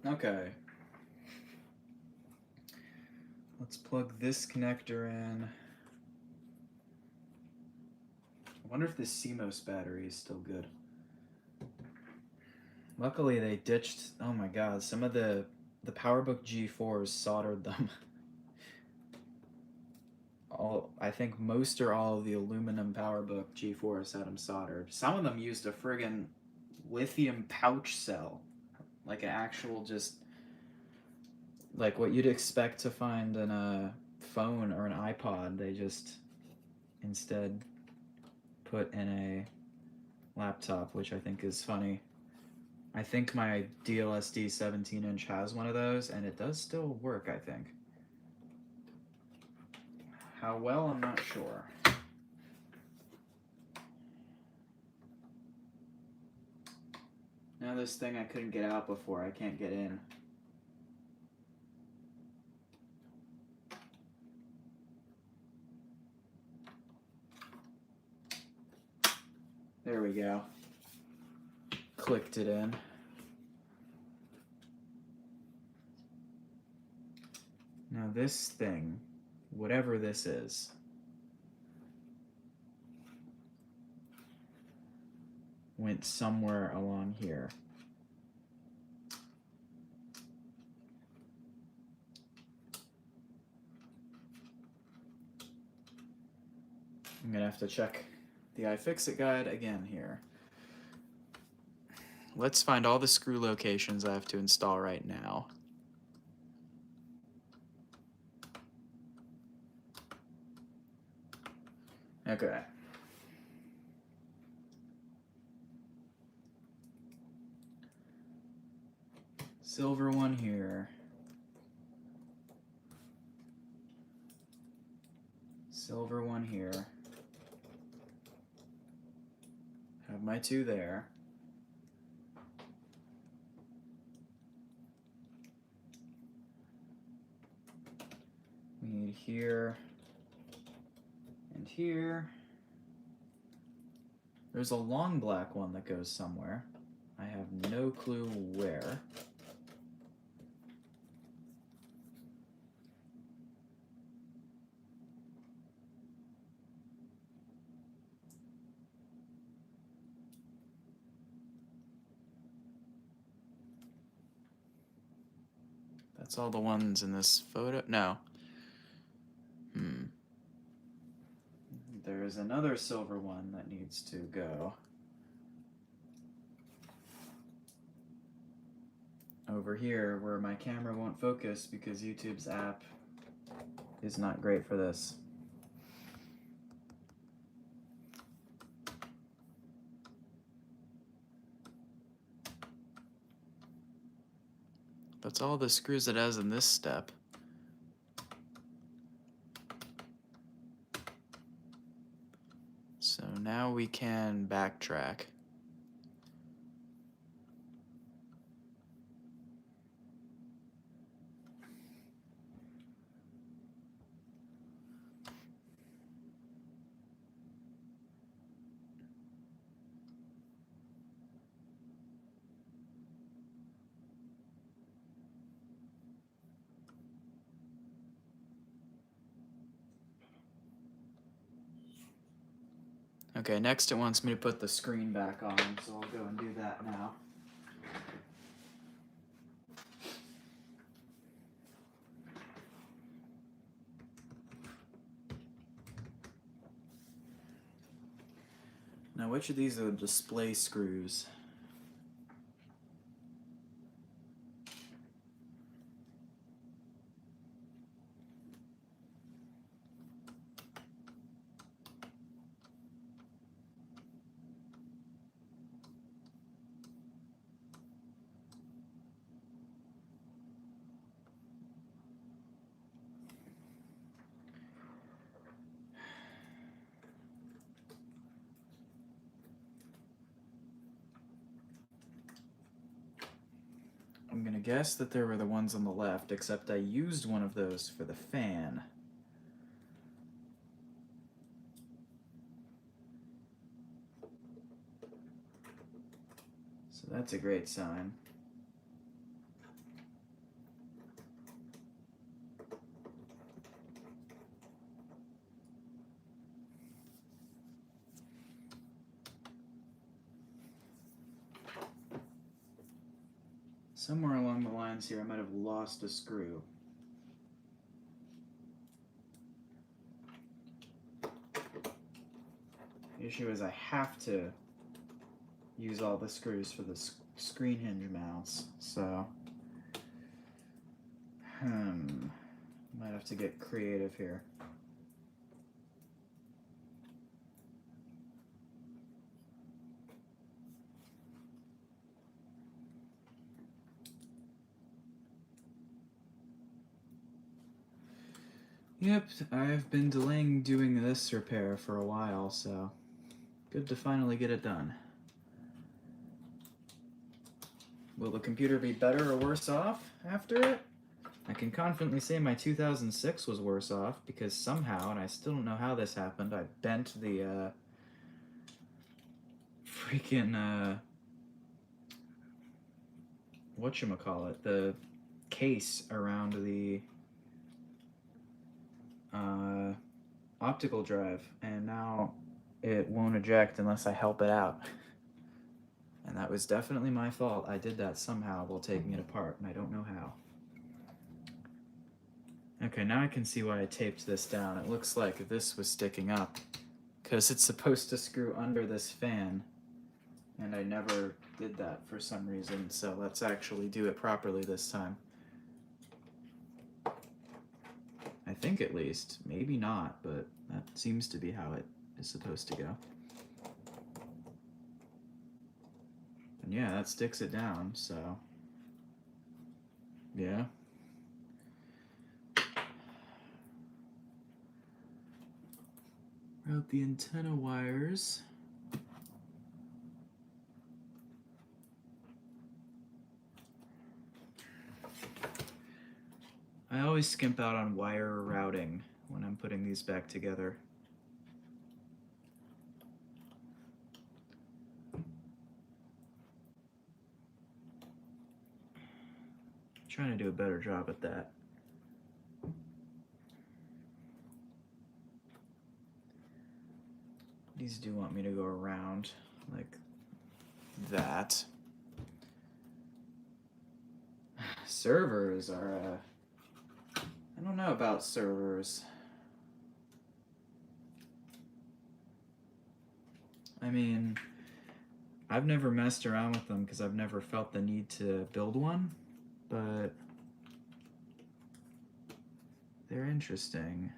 Okay. Let's plug this connector in. I wonder if this CMOS battery is still good. Luckily they ditched, oh my god, some of the PowerBook G4s soldered them. I think most or all of the aluminum PowerBook G4s had them soldered. Some of them used a friggin' lithium pouch cell. Like an actual just, like what you'd expect to find in a phone or an iPod. They just instead put in a laptop, which I think is funny. I think my DLSD 17-inch has one of those, and it does still work, I think. How well, I'm not sure. Now this thing I couldn't get out before, I can't get in. There we go. Clicked it in. Now this thing, whatever this is, went somewhere along here. I'm gonna have to check the iFixit guide again here. Let's find all the screw locations I have to install right now. Okay. Silver one here. Silver one here. Have my 2 there. We need here and here. There's a long black one that goes somewhere. I have no clue where. That's all the ones in this photo. No. There's another silver one that needs to go. Over here where my camera won't focus because YouTube's app is not great for this. That's all the screws it has in this step. So now we can backtrack. Okay, next it wants me to put the screen back on, so I'll go and do that now. Now, which of these are the display screws? I'm gonna guess that there were the ones on the left, except I used one of those for the fan. So that's a great sign. Somewhere along the lines here, I might have lost a screw. The issue is I have to use all the screws for the screen hinge mounts, so might have to get creative here. Yep, I've been delaying doing this repair for a while, so good to finally get it done. Will the computer be better or worse off after it? I can confidently say my 2006 was worse off because somehow, and I still don't know how this happened, I bent the freaking whatchamacallit, the case around the optical drive, and now it won't eject unless I help it out. And that was definitely my fault. I did that somehow while taking it apart, and I don't know how. Okay, now I can see why I taped this down. It looks like this was sticking up, because it's supposed to screw under this fan, and I never did that for some reason, so let's actually do it properly this time. I think at least. Maybe not, but that seems to be how it is supposed to go. And yeah, that sticks it down, so yeah. Route the antenna wires. I always skimp out on wire routing when I'm putting these back together. Trying to do a better job at that. These do want me to go around like that. Servers are, I don't know about servers. I mean, I've never messed around with them because I've never felt the need to build one, but they're interesting.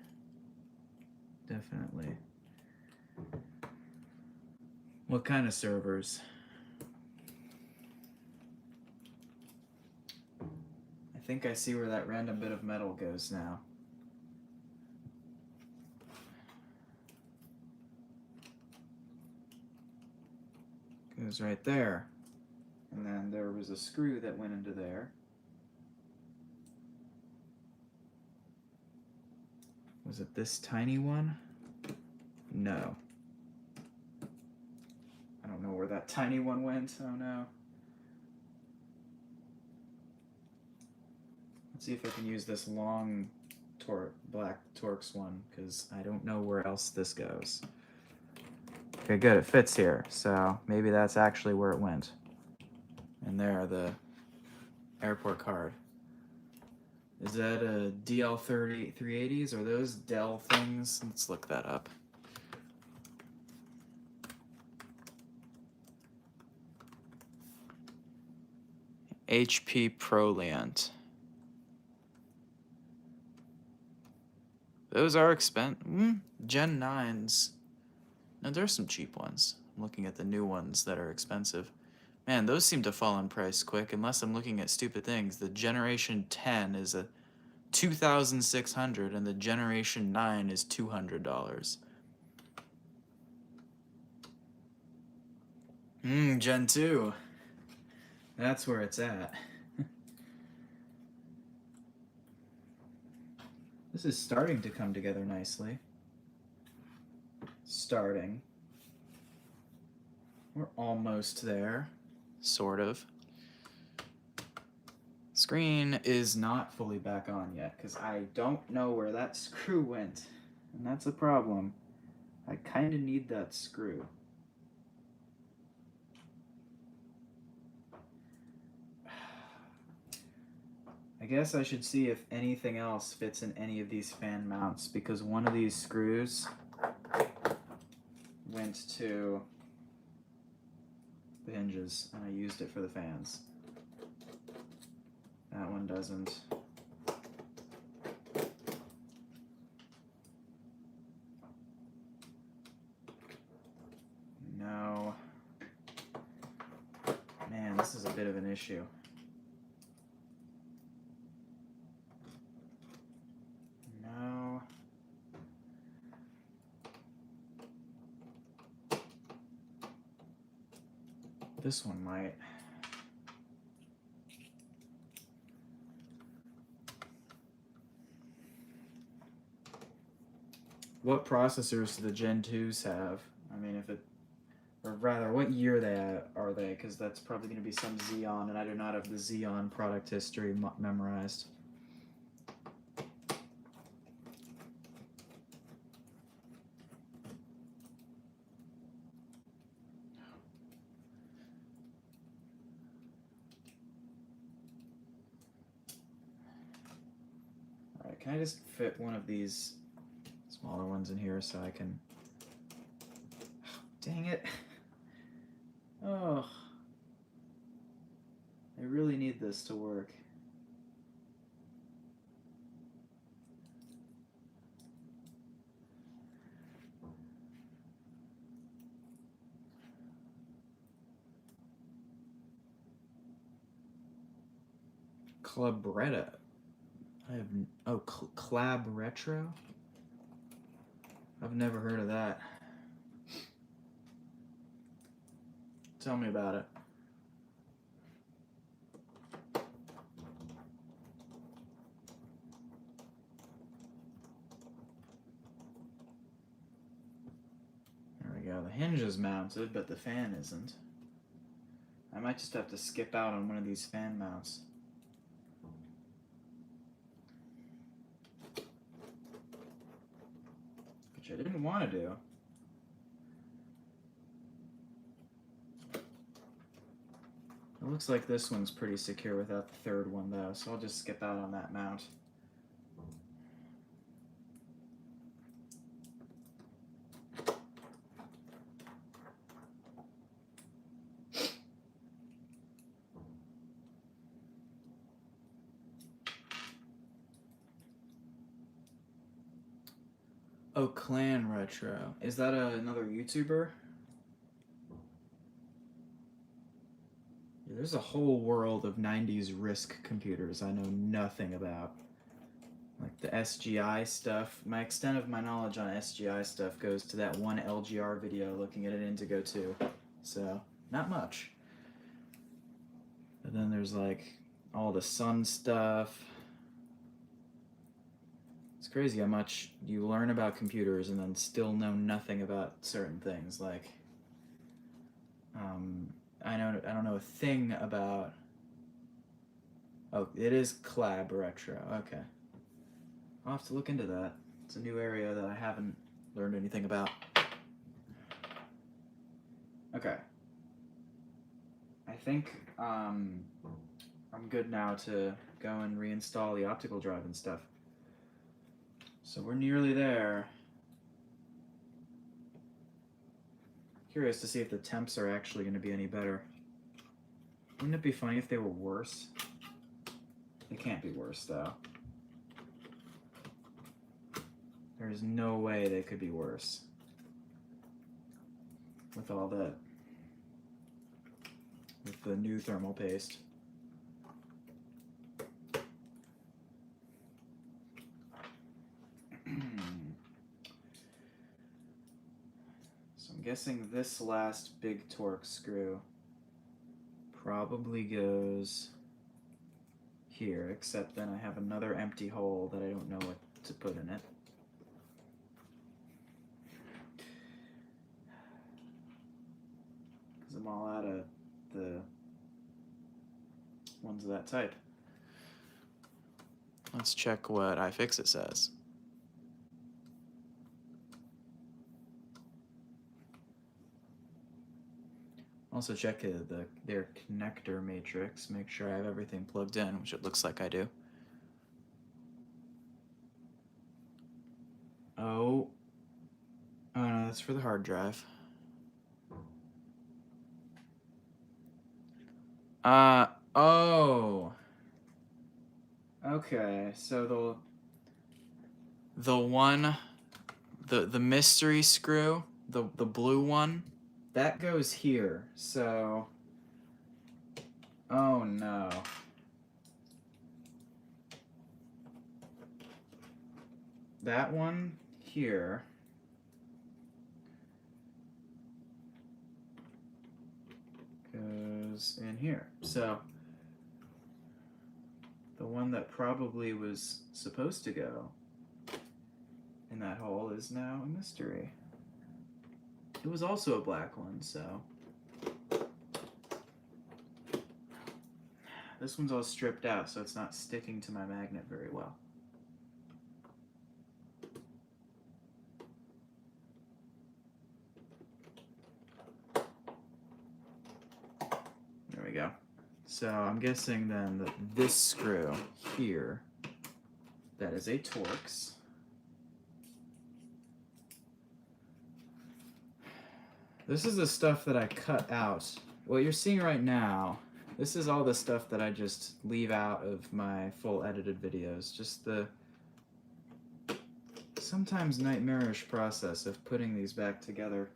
Definitely. What kind of servers? I think I see where that random bit of metal goes now. Goes right there. And then there was a screw that went into there. Was it this tiny one? No. I don't know where that tiny one went. Oh no. Let's see if I can use this long black Torx one, because I don't know where else this goes. Okay, good, it fits here, so maybe that's actually where it went. And there, the airport card. Is that a DL30 380s? Are those Dell things? Let's look that up. HP Proliant. Those are expensive. Gen 9s. Now there's some cheap ones. I'm looking at the new ones that are expensive. Man, those seem to fall in price quick unless I'm looking at stupid things. The Generation 10 is a $2,600 and the Generation 9 is $200. Gen 2. That's where it's at. This is starting to come together nicely. Starting. We're almost there. Sort of. Screen is not fully back on yet because I don't know where that screw went. And that's a problem. I kind of need that screw. I guess I should see if anything else fits in any of these fan mounts because one of these screws went to the hinges and I used it for the fans. That one doesn't. No. Man, this is a bit of an issue. No. This one might. What processors do the Gen 2s have? I mean, if it, or rather, what year are they? Because that's probably going to be some Xeon, and I do not have the Xeon product history memorized. All right, can I just fit one of these smaller ones in here so I can... Dang it. Oh. I really need this to work. Clubretta. I have... Oh, Clab Retro? I've never heard of that. Tell me about it. There we go. The hinge is mounted, but the fan isn't. I might just have to skip out on one of these fan mounts. Which I didn't want to do. It looks like this one's pretty secure without the third one though, so I'll just skip out on that mount. Oh, Clan Retro. Is that another YouTuber? There's a whole world of 90s RISC computers I know nothing about. Like the SGI stuff. My extent of my knowledge on SGI stuff goes to that one LGR video looking at an Indigo 2. So, not much. But then there's like all the Sun stuff. It's crazy how much you learn about computers and then still know nothing about certain things. Like, I don't know a thing about. Oh, it is Clab Retro. Okay, I'll have to look into that. It's a new area that I haven't learned anything about. Okay, I think I'm good now to go and reinstall the optical drive and stuff. So we're nearly there. Curious to see if the temps are actually going to be any better. Wouldn't it be funny if they were worse? They can't be worse, though. There's no way they could be worse. With all that. With the new thermal paste. So I'm guessing this last big torque screw probably goes here, except then I have another empty hole that I don't know what to put in it. Because I'm all out of the ones of that type. Let's check what iFixit says. Also check their connector matrix, make sure I have everything plugged in, which it looks like I do. Oh no, that's for the hard drive. Oh. Okay, so the mystery screw, the blue one, that goes here. So, oh no. That one here goes in here. So, the one that probably was supposed to go in that hole is now a mystery. It was also a black one, so. This one's all stripped out, so it's not sticking to my magnet very well. There we go. So I'm guessing then that this screw here, that is a Torx. This is the stuff that I cut out. What you're seeing right now, this is all the stuff that I just leave out of my full edited videos. Just the sometimes nightmarish process of putting these back together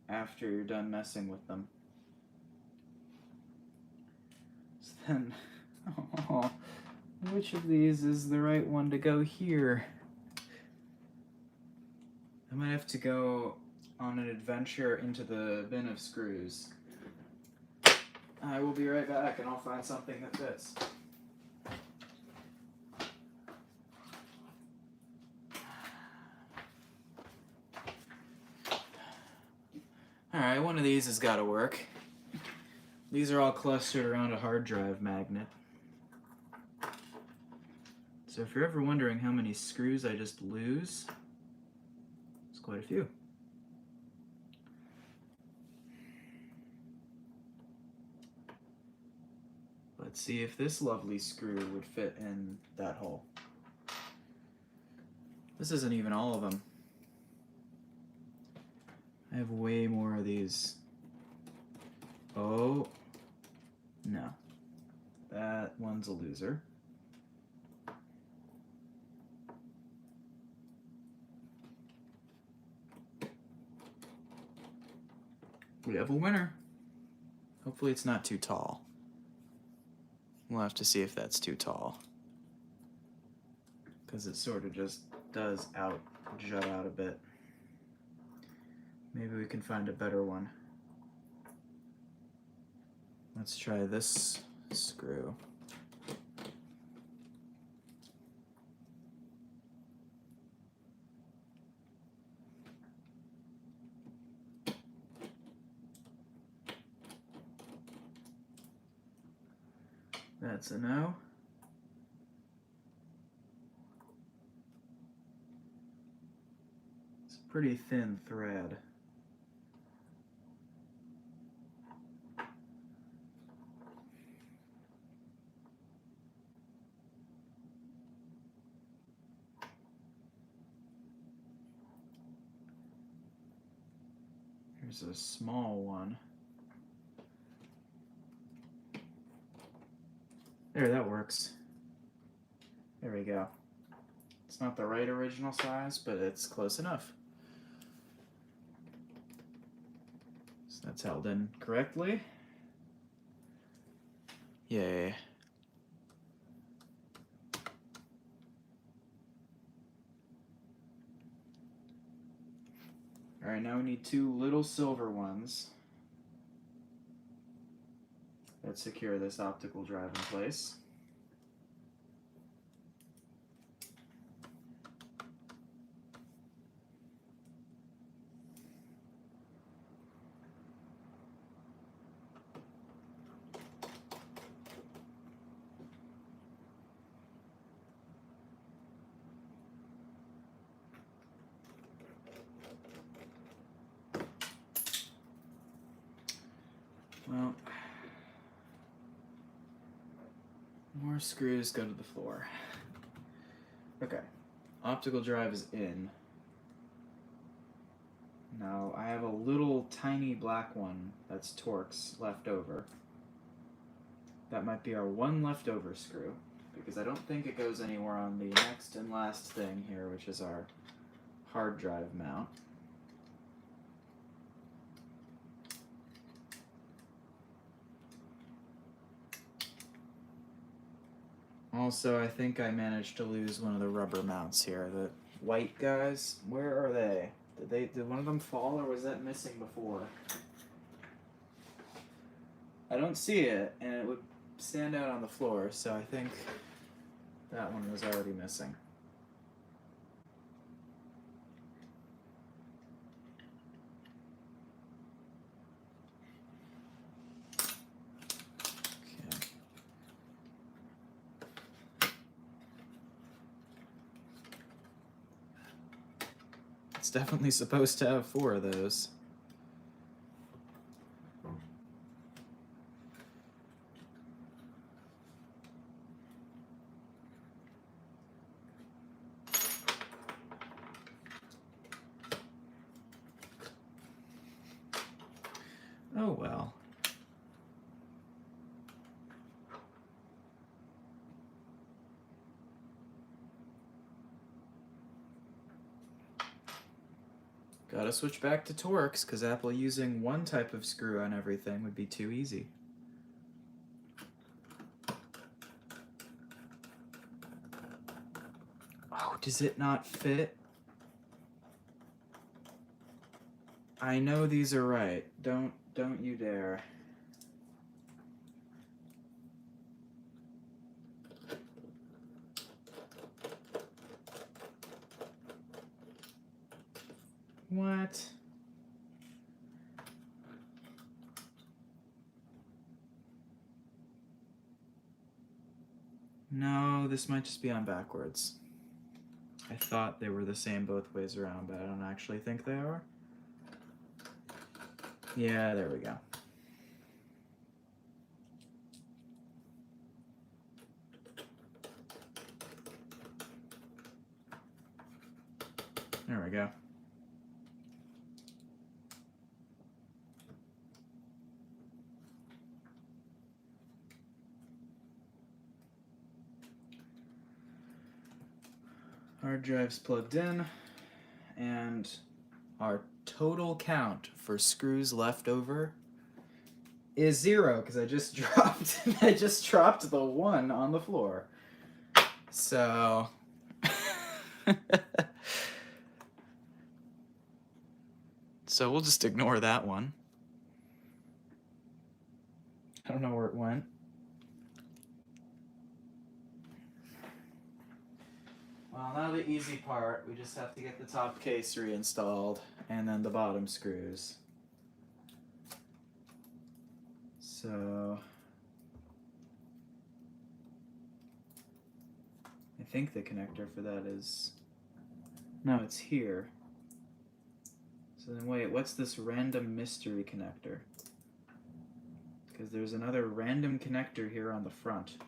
after you're done messing with them. So then, oh, which of these is the right one to go here? I might have to go on an adventure into the bin of screws. I will be right back and I'll find something that fits. Alright, one of these has got to work. These are all clustered around a hard drive magnet. So if you're ever wondering how many screws I just lose, it's quite a few. Let's see if this lovely screw would fit in that hole. This isn't even all of them. I have way more of these. Oh, no. That one's a loser. We have a winner. Hopefully it's not too tall. We'll have to see if that's too tall. Because it sort of just does jut out a bit. Maybe we can find a better one. Let's try this screw. That's a no. It's a pretty thin thread. Here's a small one. There, that works. There we go. It's not the right original size, but it's close enough. So that's held in correctly. Yay. Alright, now we need two little silver ones that secure this optical drive in place. Well, more screws go to the floor. Okay, optical drive is in. Now I have a little tiny black one that's Torx left over. That might be our one leftover screw, because I don't think it goes anywhere on the next and last thing here, which is our hard drive mount. Also, I think I managed to lose one of the rubber mounts here. The white guys, where are they? Did one of them fall, or was that missing before? I don't see it, and it would stand out on the floor, so I think that one was already missing. Okay. It's definitely supposed to have 4 of those. Oh well. Gotta switch back to Torx, because Apple using one type of screw on everything would be too easy. Oh, does it not fit? I know these are right. Don't you dare. What? No, this might just be on backwards. I thought they were the same both ways around, but I don't actually think they are. Yeah, there we go. There we go. Hard drive's plugged in, and our total count for screws left over is 0, because I just dropped the 1 on the floor. So so we'll just ignore that one. I don't know where it went. Well, now the easy part, we just have to get the top case reinstalled, and then the bottom screws. So I think the connector for that is, no, it's here. So then wait, what's this random mystery connector? Because there's another random connector here on the front.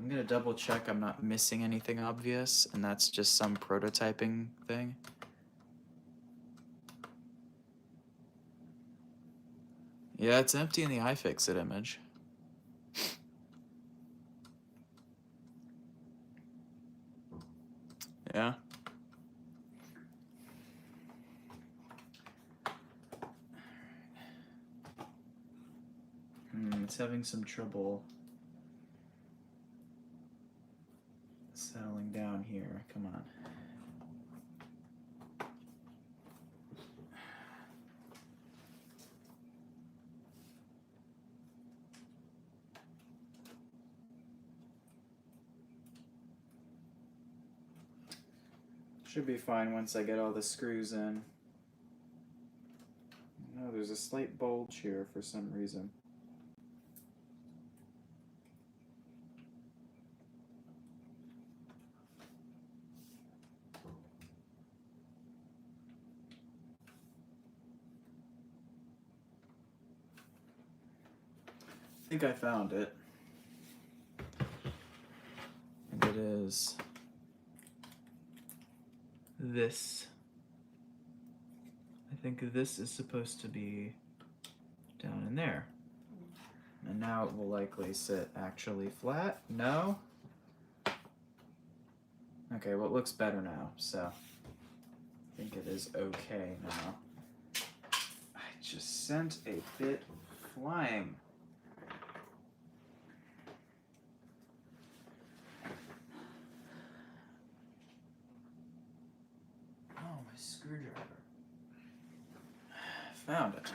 I'm gonna double check I'm not missing anything obvious, and that's just some prototyping thing. Yeah, it's empty in the iFixit image. Yeah. It's having some trouble settling down here. Come on. Should be fine once I get all the screws in. No, there's a slight bulge here for some reason. I think I found it. And it is this. I think this is supposed to be down in there. And now it will likely sit actually flat. No? Okay, well it looks better now, so I think it is okay now. I just sent a bit flying. Oh, my screwdriver. Found it.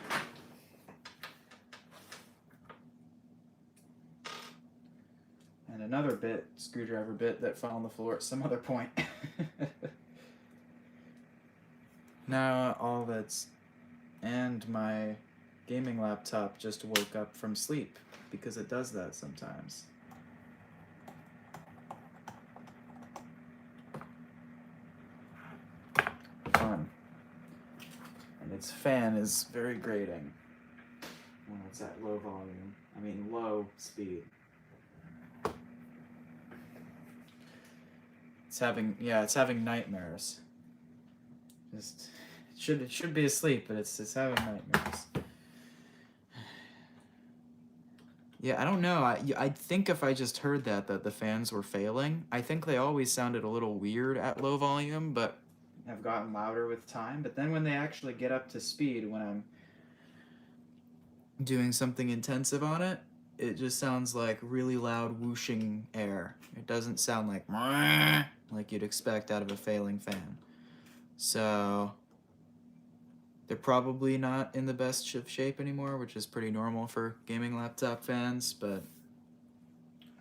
And another screwdriver bit that fell on the floor at some other point. Now all that's... And my gaming laptop just woke up from sleep, because it does that sometimes. Fun. And its fan is very grating when it's at low volume. I mean low speed. It's having nightmares. It should be asleep, but it's having nightmares. Yeah, I don't know. I think if I just heard that the fans were failing, I think they always sounded a little weird at low volume, but have gotten louder with time. But then when they actually get up to speed, when I'm doing something intensive on it, it just sounds like really loud whooshing air. It doesn't sound like you'd expect out of a failing fan. So they're probably not in the best of shape anymore, which is pretty normal for gaming laptop fans, but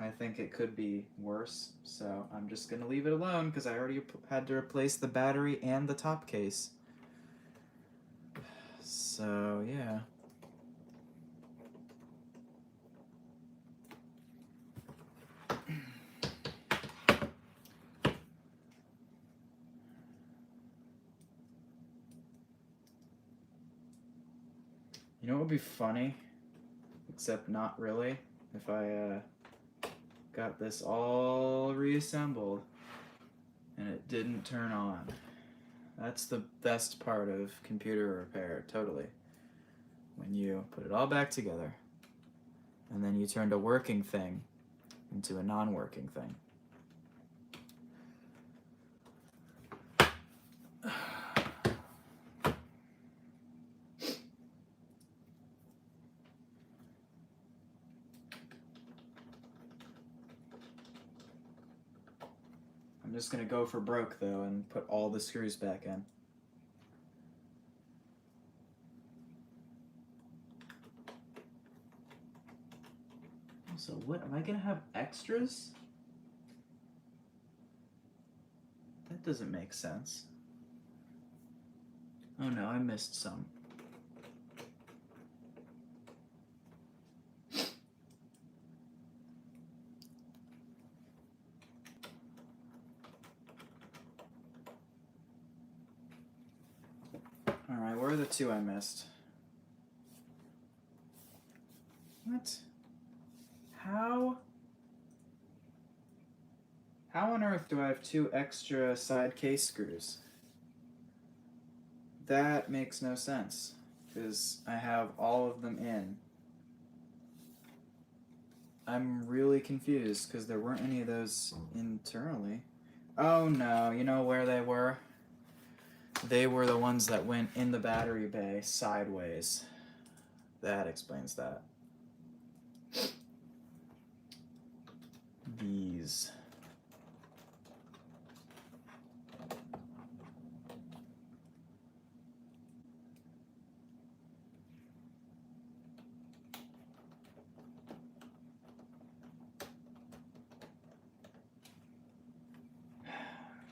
I think it could be worse. So I'm just going to leave it alone because I already had to replace the battery and the top case. So, yeah. You know what would be funny, except not really, if I got this all reassembled and it didn't turn on. That's the best part of computer repair, totally. When you put it all back together and then you turned a working thing into a non-working thing. I'm just gonna go for broke though and put all the screws back in. So what, am I gonna have extras? That doesn't make sense. Oh no, I missed some. Alright, where are the two I missed? What? How on earth do I have two extra side case screws? That makes no sense, because I have all of them in. I'm really confused, because there weren't any of those internally. Oh no, you know where they were? They were the ones that went in the battery bay sideways. That explains that. These.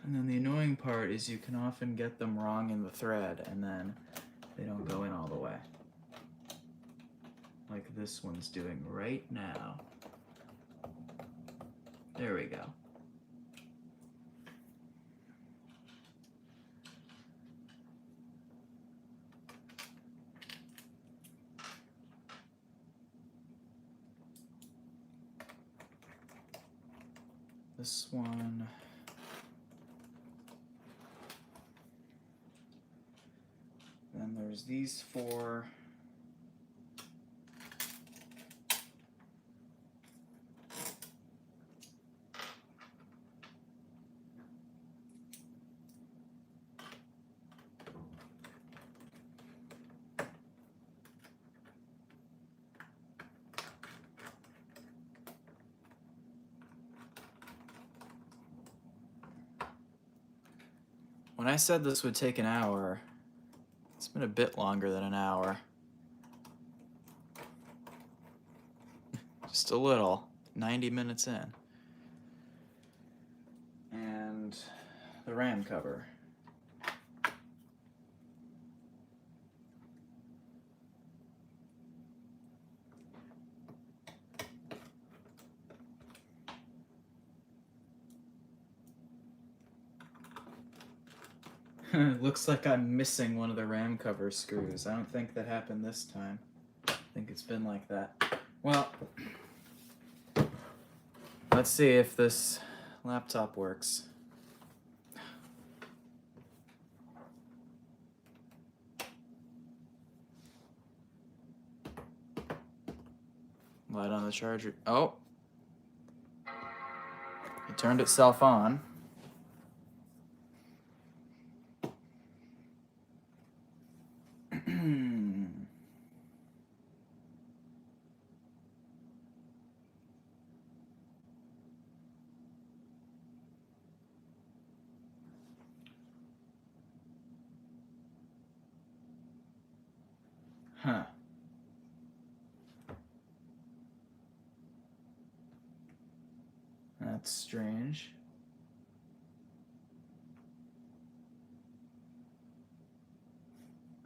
And then the annoying part is you can often get them wrong in the thread and then they don't go in all the way. Like this one's doing right now. There we go. This one. Then there's these four. When I said this would take an hour, it's been a bit longer than an hour. Just a little. 90 minutes in. And the RAM cover. Looks like I'm missing one of the RAM cover screws. I don't think that happened this time. I think it's been like that. Well, let's see if this laptop works. Light on the charger. Oh! It turned itself on. Huh. That's strange.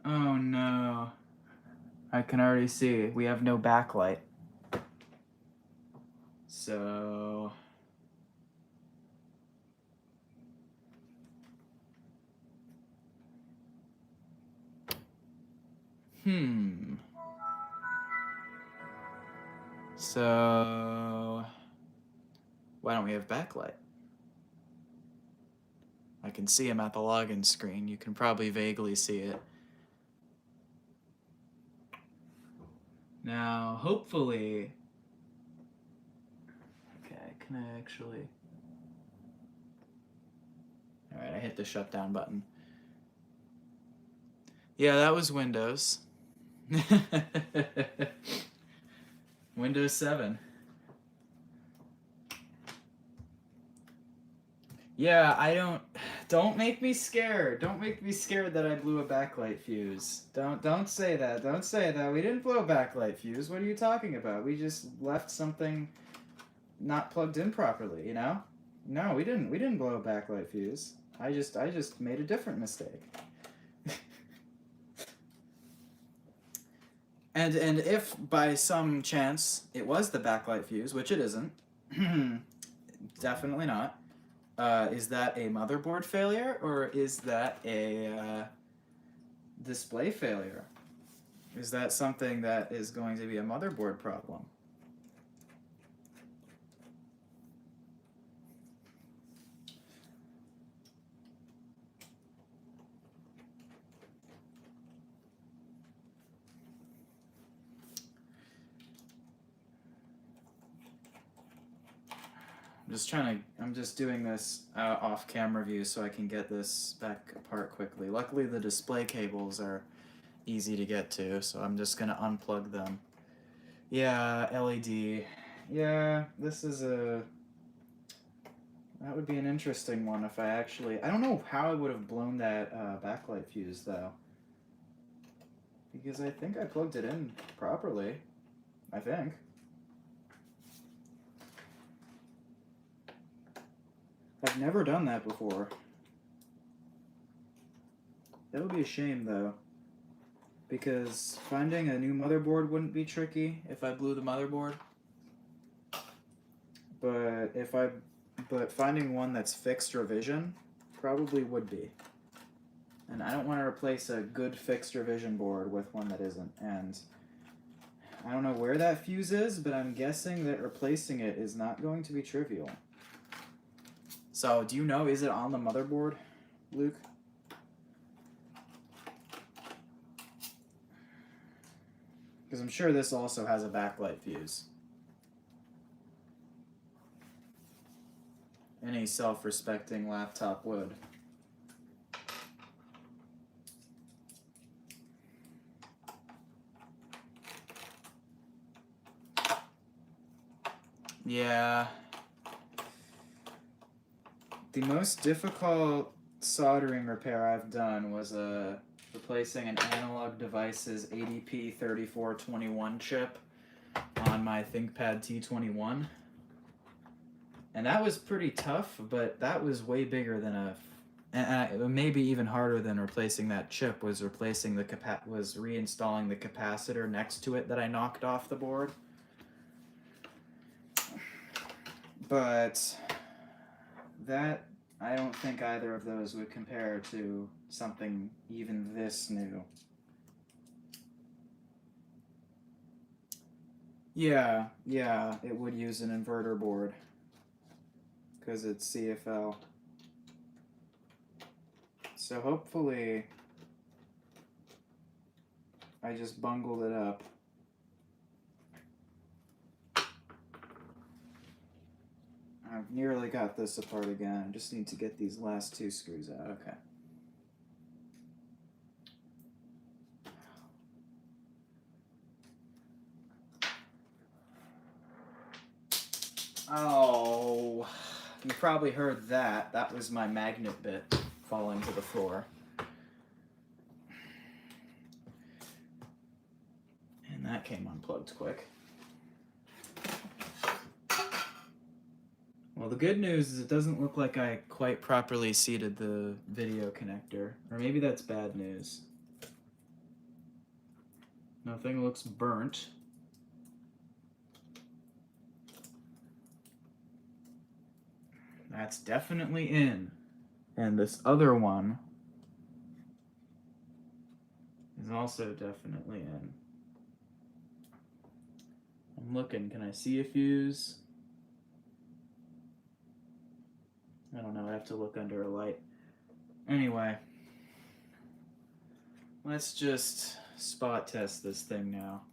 Oh no. I can already see we have no backlight. So... So... why don't we have backlight? I can see him at the login screen. You can probably vaguely see it. Now, hopefully... Okay, can I actually... Alright, I hit the shutdown button. Yeah, that was Windows. Windows 7. Yeah, don't make me scared. Don't make me scared that I blew a backlight fuse. Don't say that. Don't say that. We didn't blow a backlight fuse. What are you talking about? We just left something not plugged in properly, you know? No, we didn't. We didn't blow a backlight fuse. I just made a different mistake. And if by some chance it was the backlight fuse, which it isn't, definitely not, is that a motherboard failure or is that a display failure? Is that something that is going to be a motherboard problem? I'm I'm just doing this off camera view so I can get this back apart quickly. Luckily the display cables are easy to get to, so I'm just gonna unplug them. Yeah, LED. Yeah, that would be an interesting one if I don't know how I would have blown that backlight fuse though. Because I think I plugged it in properly. I think. I've never done that before. That would be a shame though. Because finding a new motherboard wouldn't be tricky if I blew the motherboard. But finding one that's fixed revision probably would be. And I don't want to replace a good fixed revision board with one that isn't. And I don't know where that fuse is, but I'm guessing that replacing it is not going to be trivial. So, do you know, is it on the motherboard, Luke? Because I'm sure this also has a backlight fuse. Any self-respecting laptop would. Yeah. The most difficult soldering repair I've done was replacing an Analog Devices ADP3421 chip on my ThinkPad T21. And that was pretty tough, but that was way bigger than maybe even harder than replacing that chip was reinstalling the capacitor next to it that I knocked off the board. But that, I don't think either of those would compare to something even this new. Yeah, it would use an inverter board because it's CFL. So hopefully I just bungled it up. I've nearly got this apart again. I just need to get these last two screws out. Okay. Oh, you probably heard that. That was my magnet bit falling to the floor. And that came unplugged quick. Well, the good news is it doesn't look like I quite properly seated the video connector. Or maybe that's bad news. Nothing looks burnt. That's definitely in. And this other one is also definitely in. I'm looking. Can I see a fuse? I don't know. I have to look under a light. Anyway, let's just spot test this thing now.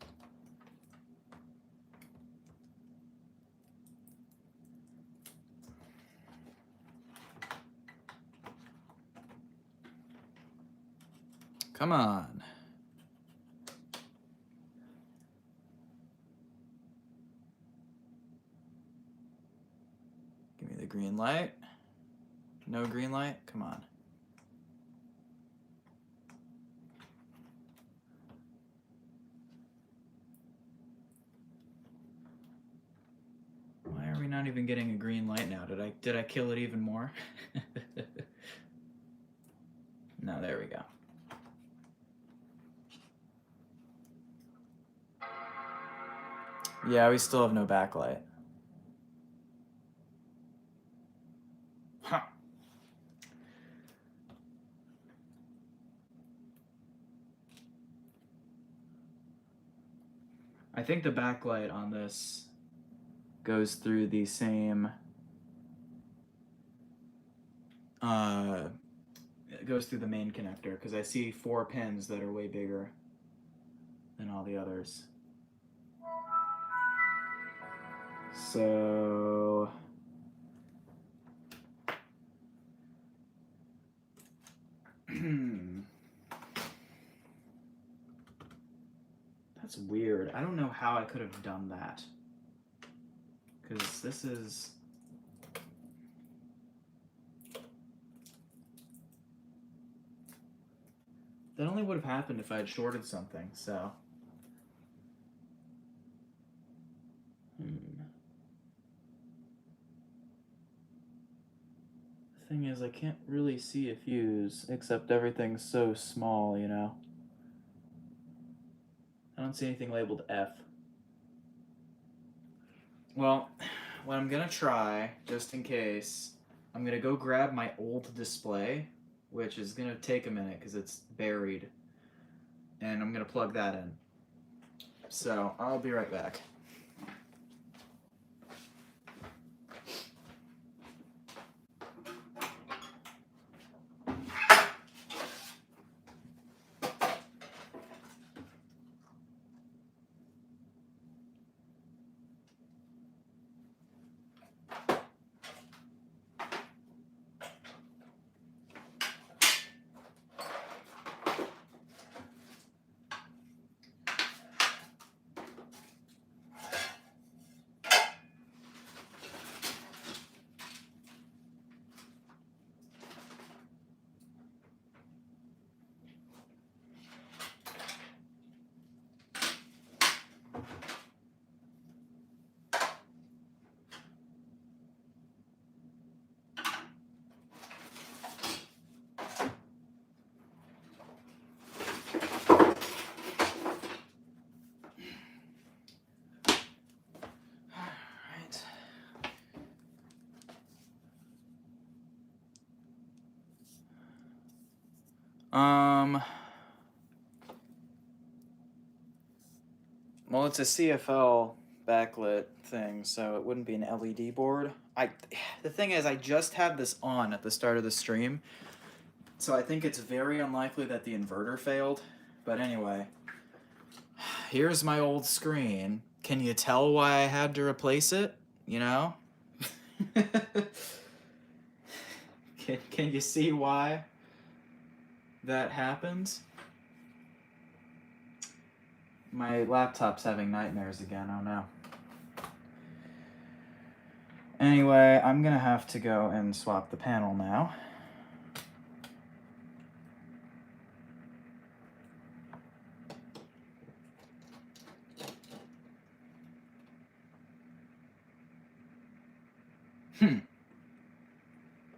Come on. Give me the green light. No green light? Come on. Why are we not even getting a green light now? Did I kill it even more? No, there we go. Yeah, we still have no backlight. Huh. I think the backlight on this goes through the same it goes through the main connector because I see 4 pins that are way bigger than all the others. So That's weird. I don't know how I could have done that. Because this is... That only would have happened if I had shorted something, so... The thing is, I can't really see a fuse, except everything's so small, you know? I don't see anything labeled F. Well, what I'm gonna try, just in case, I'm gonna go grab my old display, which is gonna take a minute because it's buried, and I'm gonna plug that in. So, I'll be right back. Well, it's a CFL backlit thing, so it wouldn't be an LED board. The thing is, I just had this on at the start of the stream, so I think it's very unlikely that the inverter failed. But anyway, here's my old screen. Can you tell why I had to replace it? You know? Can you see why that happens? My laptop's having nightmares again, oh no. Anyway, I'm gonna have to go and swap the panel now.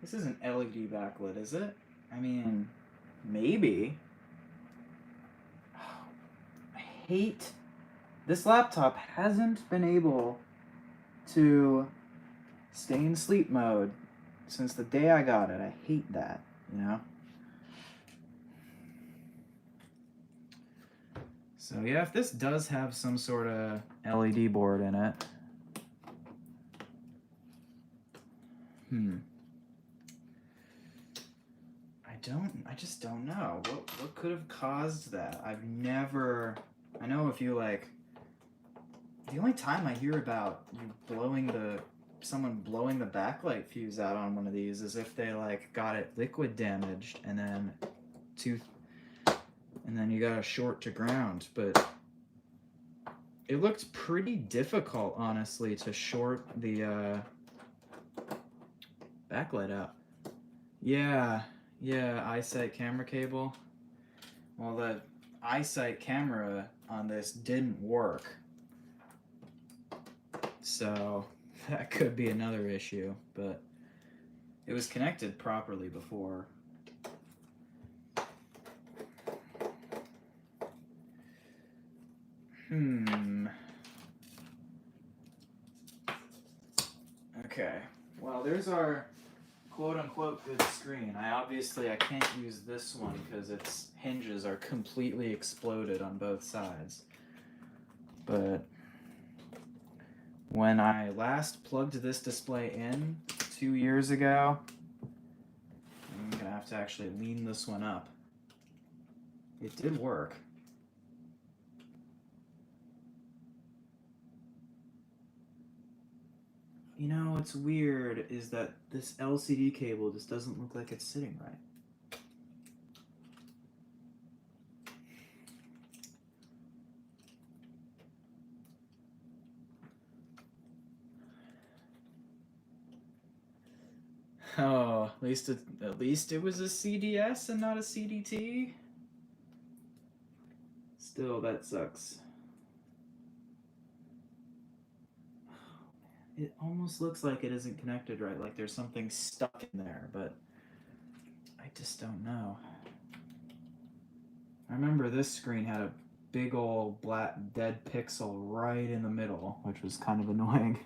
This isn't LED backlit, is it? I mean, maybe. I hate... This laptop hasn't been able to stay in sleep mode since the day I got it. I hate that, you know? So yeah, if this does have some sort of LED board in it, I just don't know. What could have caused that? I know if you like, the only time I hear about someone blowing the backlight fuse out on one of these is if they like got it liquid damaged and then you got a short to ground, but it looked pretty difficult, honestly, to short the backlight out. Yeah, eyesight camera cable. Well, the eyesight camera on this didn't work, so that could be another issue, but it was connected properly before. Okay, well, there's our quote-unquote good screen. I can't use this one because its hinges are completely exploded on both sides. But when I last plugged this display in 2 years ago, I'm gonna have to actually lean this one up. It did work. You know, what's weird is that this LCD cable just doesn't look like it's sitting right. Oh, at least it was a CDS and not a CDT. Still, that sucks. It almost looks like it isn't connected right, like there's something stuck in there, but I just don't know. I remember this screen had a big old black dead pixel right in the middle, which was kind of annoying.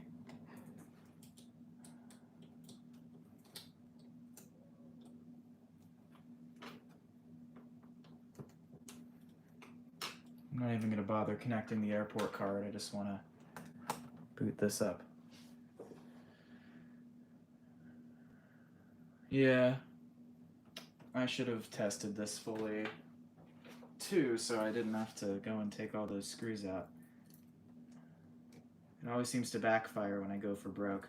I'm not even going to bother connecting the airport card. I just want to boot this up. Yeah, I should have tested this fully too, so I didn't have to go and take all those screws out. It always seems to backfire when I go for broke.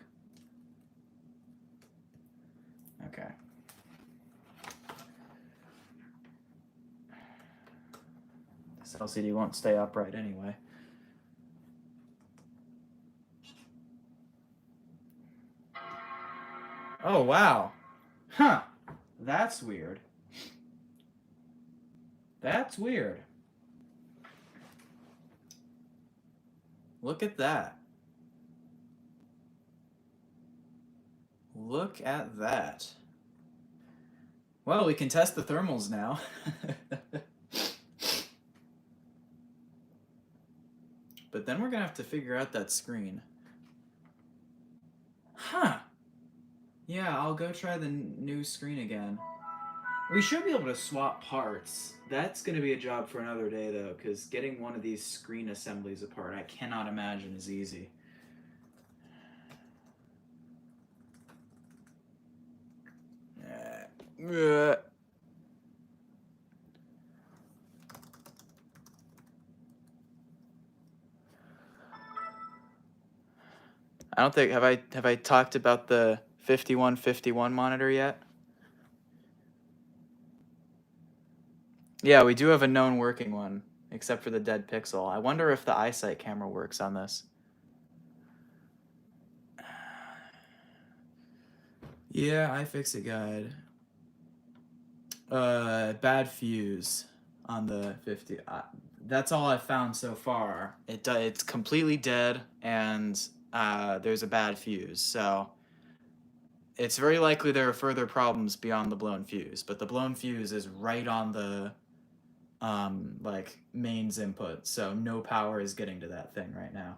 Okay. This LCD won't stay upright anyway. Oh, wow. Huh. That's weird. That's weird. Look at that. Look at that. Well, we can test the thermals now. But then we're going to have to figure out that screen. Huh. Yeah, I'll go try the new screen again. We should be able to swap parts. That's going to be a job for another day, though, because getting one of these screen assemblies apart, I cannot imagine is easy. I don't think have I talked about the 5151 monitor yet? Yeah, we do have a known working one, except for the dead pixel. I wonder if the eyesight camera works on this. Yeah, iFixit guide. Bad fuse on the 50. That's all I've found so far. It's completely dead, and there's a bad fuse. So it's very likely there are further problems beyond the blown fuse, but the blown fuse is right on the like mains input, so no power is getting to that thing right now.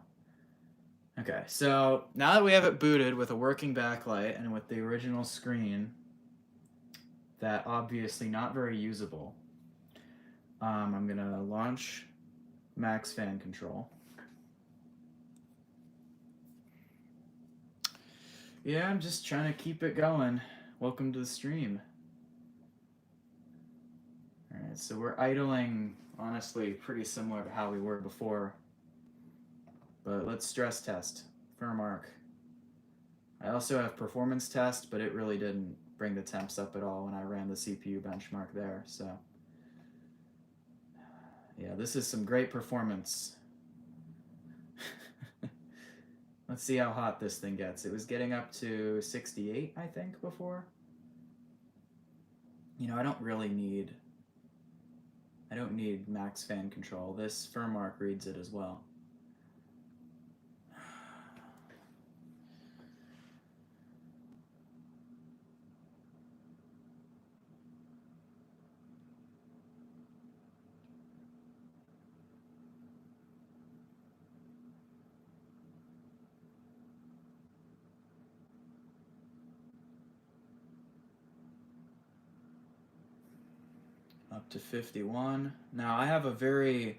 Okay, so now that we have it booted with a working backlight and with the original screen, that obviously not very usable, I'm gonna launch Max Fan Control. Yeah, I'm just trying to keep it going. Welcome to the stream. Alright, so we're idling, honestly, pretty similar to how we were before. But let's stress test. Firm arc. I also have performance test, but it really didn't bring the temps up at all when I ran the CPU benchmark there, so. Yeah, this is some great performance. Let's see how hot this thing gets. It was getting up to 68, I think, before. You know, I don't need max fan control. This firm arc reads it as well. Up to 51. Now I have a very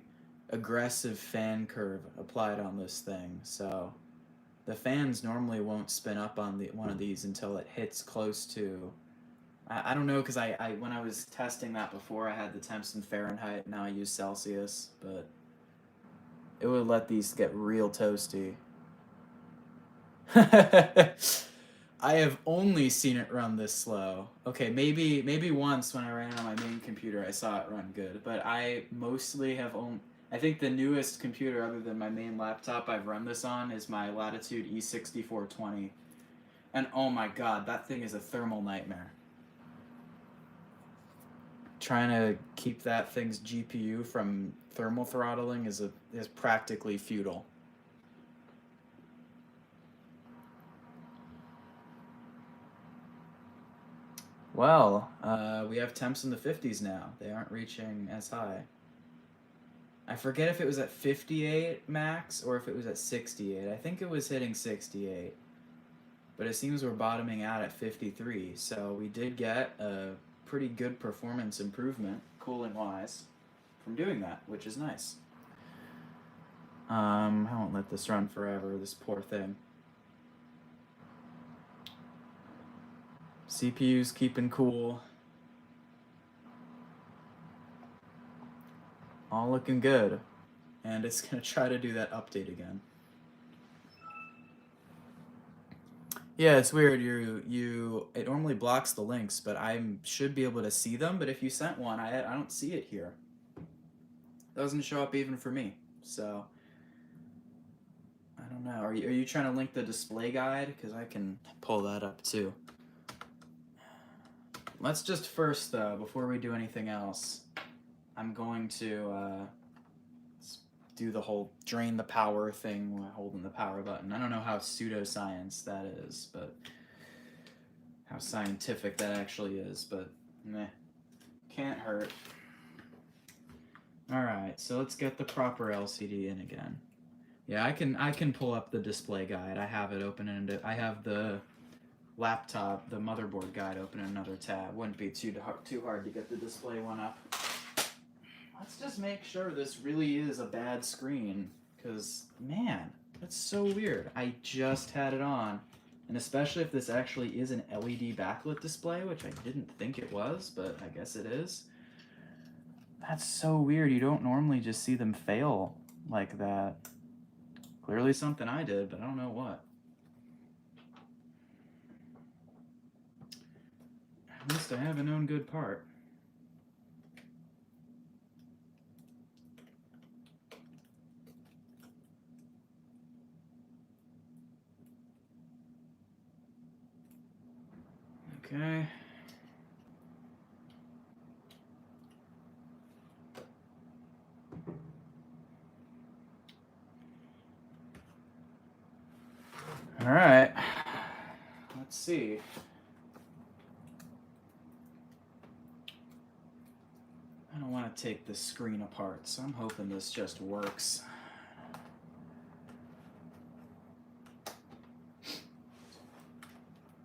aggressive fan curve applied on this thing, so the fans normally won't spin up on one of these until it hits close to. I don't know, because I when I was testing that before, I had the temps in Fahrenheit. Now I use Celsius, but it would let these get real toasty. I have only seen it run this slow. Okay, maybe once when I ran it on my main computer, I saw it run good, but I mostly have only. I think the newest computer other than my main laptop I've run this on is my Latitude E6420, And oh my god, that thing is a thermal nightmare. Trying to keep that thing's GPU from thermal throttling is practically futile. Well, we have temps in the 50s now. They aren't reaching as high. I forget if it was at 58 max or if it was at 68. I think it was hitting 68. But it seems we're bottoming out at 53. So we did get a pretty good performance improvement, cooling wise, from doing that, which is nice. I won't let this run forever, this poor thing. CPU's keeping cool. All looking good. And it's going to try to do that update again. Yeah, it's weird. It normally blocks the links, but I should be able to see them. But if you sent one, I don't see it here. It doesn't show up even for me. So I don't know. Are you trying to link the display guide? Because I can pull that up too. Let's just first, before we do anything else, I'm going to do the whole drain the power thing while holding the power button. I don't know how pseudoscience that is, but how scientific that actually is, but meh, can't hurt. Alright, so let's get the proper LCD in again. Yeah, I can pull up the display guide. I have it open and I have the laptop, the motherboard guide open in another tab. Wouldn't be too hard to get the display one up. Let's just make sure this really is a bad screen, because, man, that's so weird. I just had it on, and especially if this actually is an LED backlit display, which I didn't think it was, but I guess it is. That's so weird. You don't normally just see them fail like that. Clearly something I did, but I don't know what. At least I have a known good part. Okay. All right. Let's see. I don't want to take this screen apart, so I'm hoping this just works.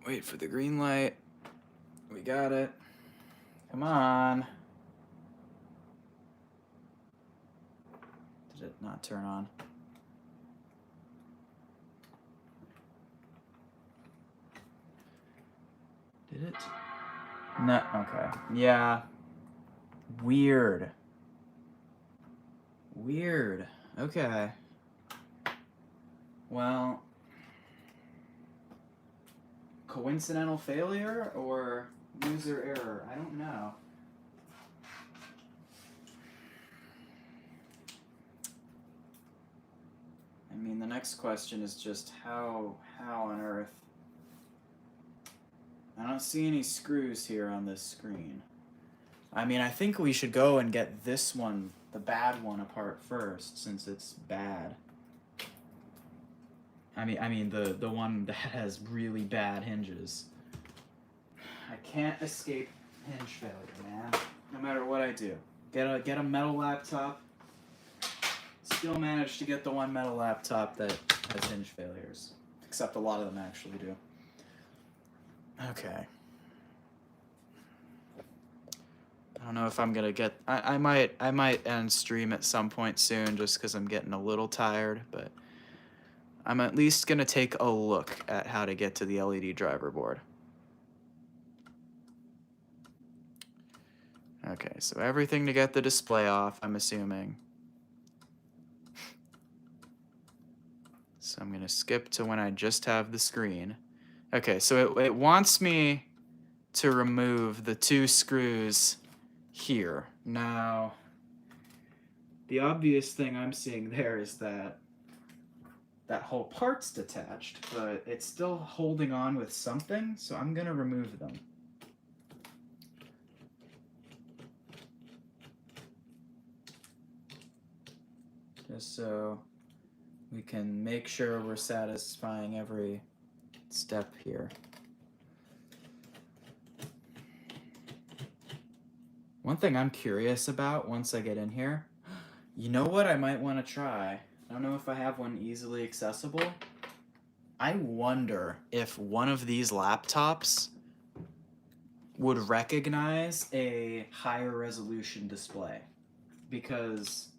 Wait for the green light. We got it. Come on. Did it not turn on? Did it? No, okay. Yeah. Weird. Weird. Okay. Well, coincidental failure or user error? I don't know. I mean, the next question is just how on earth? I don't see any screws here on this screen. I mean, I think we should go and get this one, the bad one, apart first, since it's bad. I mean the one that has really bad hinges. I can't escape hinge failure, man. No matter what I do. Get a metal laptop. Still manage to get the one metal laptop that has hinge failures. Except a lot of them actually do. Okay. I don't know if I'm gonna get. I might end stream at some point soon, just because I'm getting a little tired. But I'm at least gonna take a look at how to get to the LED driver board. Okay, so everything to get the display off, I'm assuming. So I'm gonna skip to when I just have the screen. Okay, so it wants me to remove the two screws here. Now, the obvious thing I'm seeing there is that that whole part's detached, but it's still holding on with something, so I'm gonna remove them. Just so we can make sure we're satisfying every step here. One thing I'm curious about once I get in here, you know what I might want to try? I don't know if I have one easily accessible. I wonder if one of these laptops would recognize a higher resolution display, because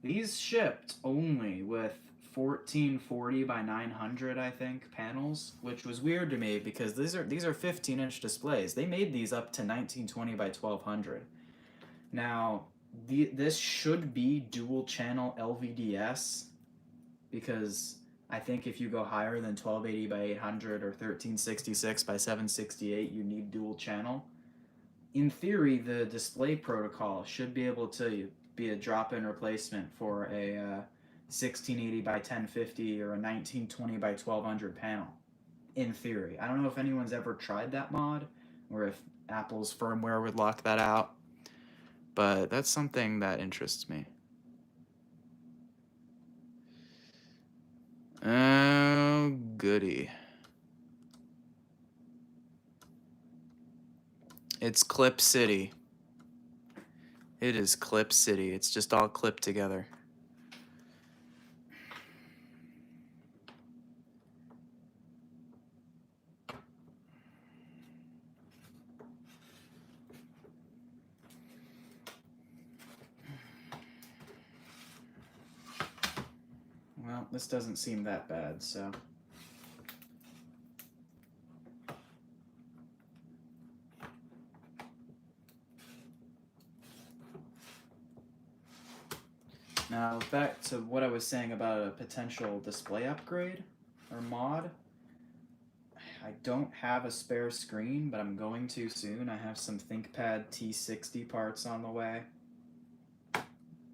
these shipped only with 1440 by 900, I think, panels, which was weird to me because these are 15-inch displays. They made these up to 1920 by 1200. Now, this should be dual channel LVDS, because I think if you go higher than 1280 by 800 or 1366 by 768, you need dual channel. In theory, the display protocol should be able to be a drop-in replacement for a 1680 by 1050 or a 1920 by 1200 panel. In theory. I don't know if anyone's ever tried that mod, or if Apple's firmware would lock that out, but that's something that interests me. Oh, goody. It's Clip City. It is Clip City. It's just all clipped together. Well, this doesn't seem that bad, so. Now, back to what I was saying about a potential display upgrade or mod. I don't have a spare screen, but I'm going to soon. I have some ThinkPad T60 parts on the way.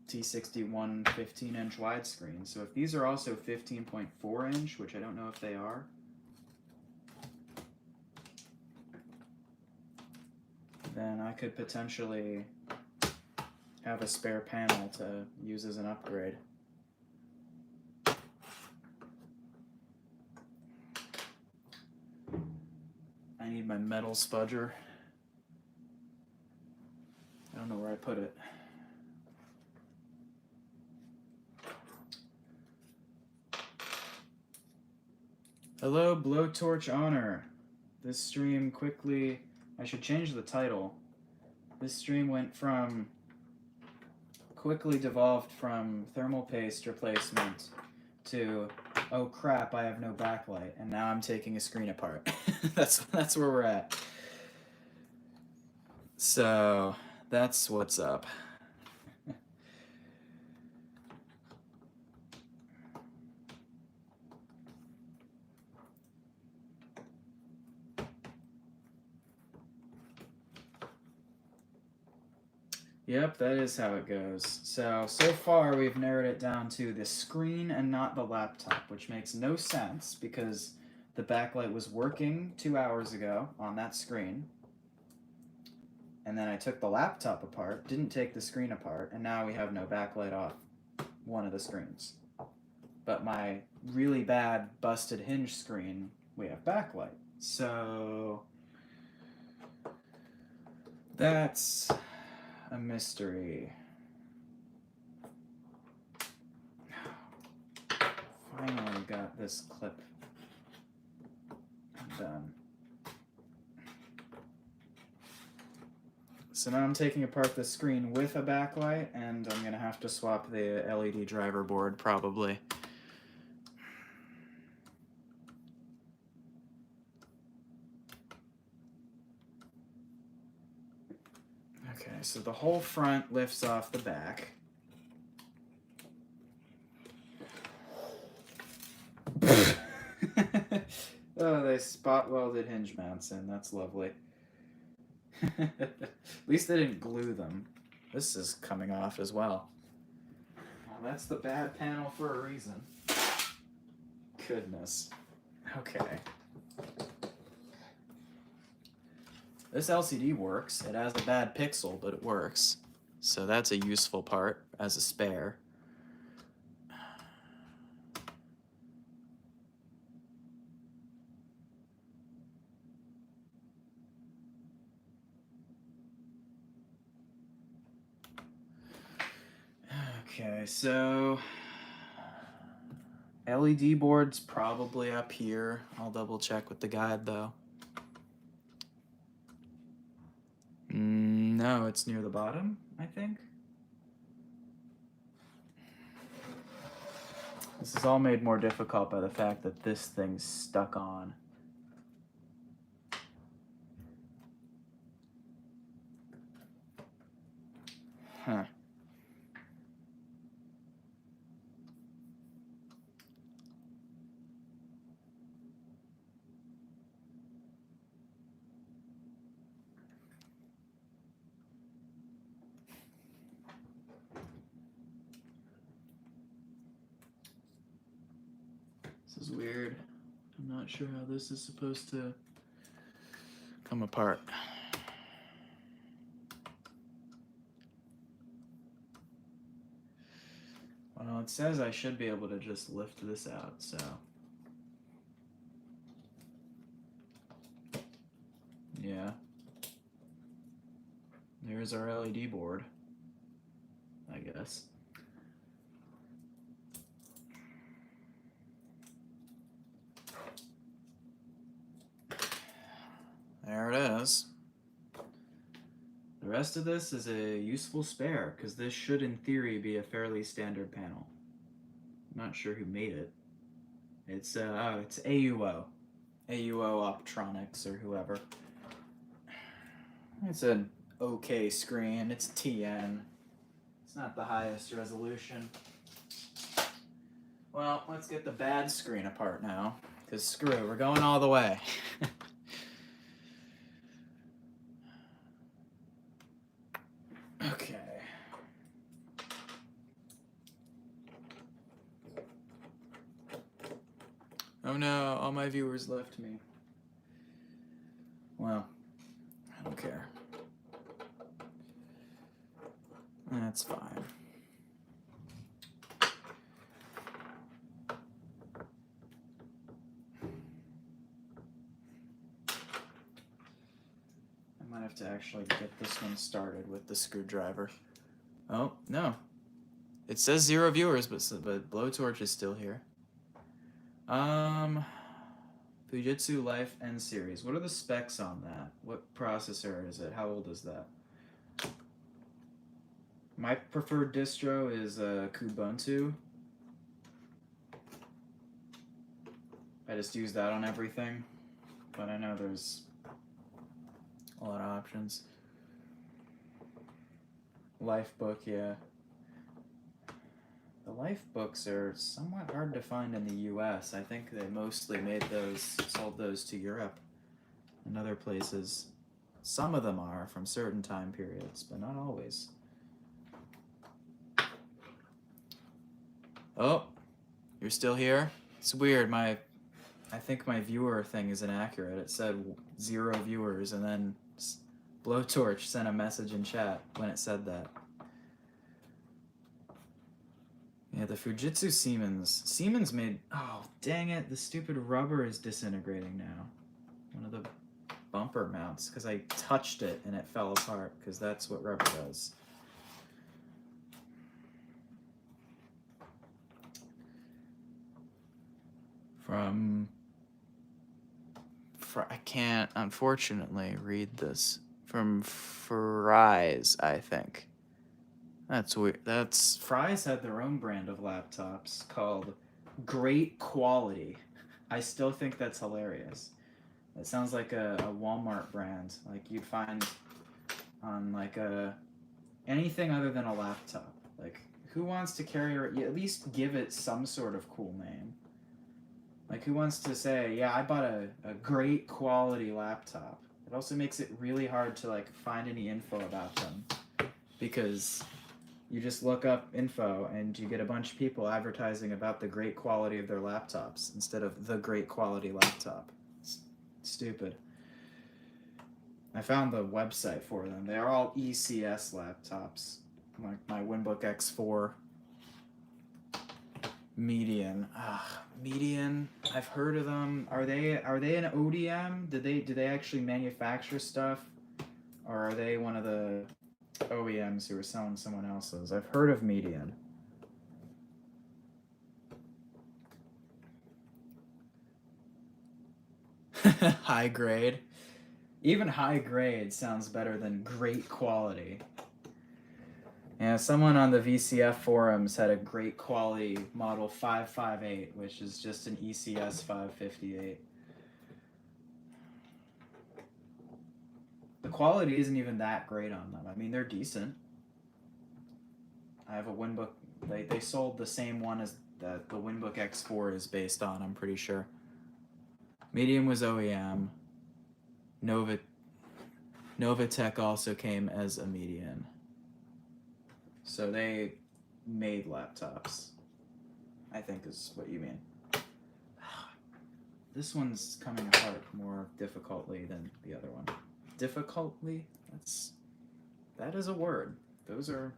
T61 15-inch widescreen. So if these are also 15.4 inch, which I don't know if they are, then I could potentially have a spare panel to use as an upgrade. I need my metal spudger. I don't know where I put it. Hello, Blowtorch Honor. This stream quickly... I should change the title. This stream went from... quickly devolved from thermal paste replacement to, oh crap, I have no backlight, and now I'm taking a screen apart. That's where we're at. So, that's what's up. Yep, that is how it goes. So far we've narrowed it down to the screen and not the laptop, which makes no sense because the backlight was working 2 hours ago on that screen. And then I took the laptop apart, didn't take the screen apart, and now we have no backlight off one of the screens. But my really bad busted hinge screen, we have backlight. So that's a mystery. Finally got this clip done. So now I'm taking apart the screen with a backlight, and I'm gonna have to swap the LED driver board probably. Okay, so the whole front lifts off the back. Oh, they spot welded hinge mounts in. That's lovely. At least they didn't glue them. This is coming off as well. Well, that's the bad panel for a reason. Goodness. Okay. This LCD works. It has a bad pixel, but it works. So that's a useful part as a spare. Okay, so LED board's probably up here. I'll double check with the guide though. No, it's near the bottom, I think. This is all made more difficult by the fact that this thing's stuck on. Huh. This is weird. I'm not sure how this is supposed to come apart. Well, it says I should be able to just lift this out, so. Yeah. There's our LED board, I guess. There it is. The rest of this is a useful spare, because this should in theory be a fairly standard panel. I'm not sure who made it. It's it's AUO. AUO Optronics or whoever. It's an okay screen. It's TN. It's not the highest resolution. Well, let's get the bad screen apart now, because screw it, we're going all the way. Okay. Oh no, all my viewers left me. Well, I don't care. That's fine. I might have to actually get this one started with the screwdriver. Oh, no. It says 0 viewers, but Blowtorch is still here. Fujitsu Life N series. What are the specs on that? What processor is it? How old is that? My preferred distro is Kubuntu. I just use that on everything, but I know there's a lot of options. Lifebook, yeah. The Lifebooks are somewhat hard to find in the US. I think they mostly made those, sold those to Europe and other places. Some of them are from certain time periods, but not always. Oh, you're still here? It's weird. I think my viewer thing is inaccurate. It said 0 viewers, and then Blowtorch sent a message in chat when it said that. Yeah, the Fujitsu Siemens made, oh, dang it, the stupid rubber is disintegrating now. One of the bumper mounts, because I touched it and it fell apart, because that's what rubber does. I can't, unfortunately, read this. From Fry's, I think. That's weird. Fry's had their own brand of laptops called Great Quality. I still think that's hilarious. It sounds like a Walmart brand, like you'd find on like anything other than a laptop. Like, who wants to carry, you at least give it some sort of cool name. Like, who wants to say, yeah, I bought a great quality laptop? It also makes it really hard to like find any info about them, because You just look up info and you get a bunch of people advertising about the great quality of their laptops instead of the great quality laptop. It's stupid. I found the website for them. They are all ECS laptops. Like my Winbook X4 Median. Median. I've heard of them. Are they an ODM? Do they actually manufacture stuff, or are they one of the OEMs who are selling someone else's? I've heard of Median. High grade. Even high grade sounds better than great quality. Yeah, someone on the VCF forums had a great quality model 558, which is just an ECS 558. The quality isn't even that great on them. I mean, they're decent. I have a Winbook. They sold the same one as that the Winbook X4 is based on, I'm pretty sure. Medium was OEM. Novatech also came as a Median. So they made laptops, I think is what you mean. This one's coming apart more difficultly than the other one. Difficultly? That is a word. Those are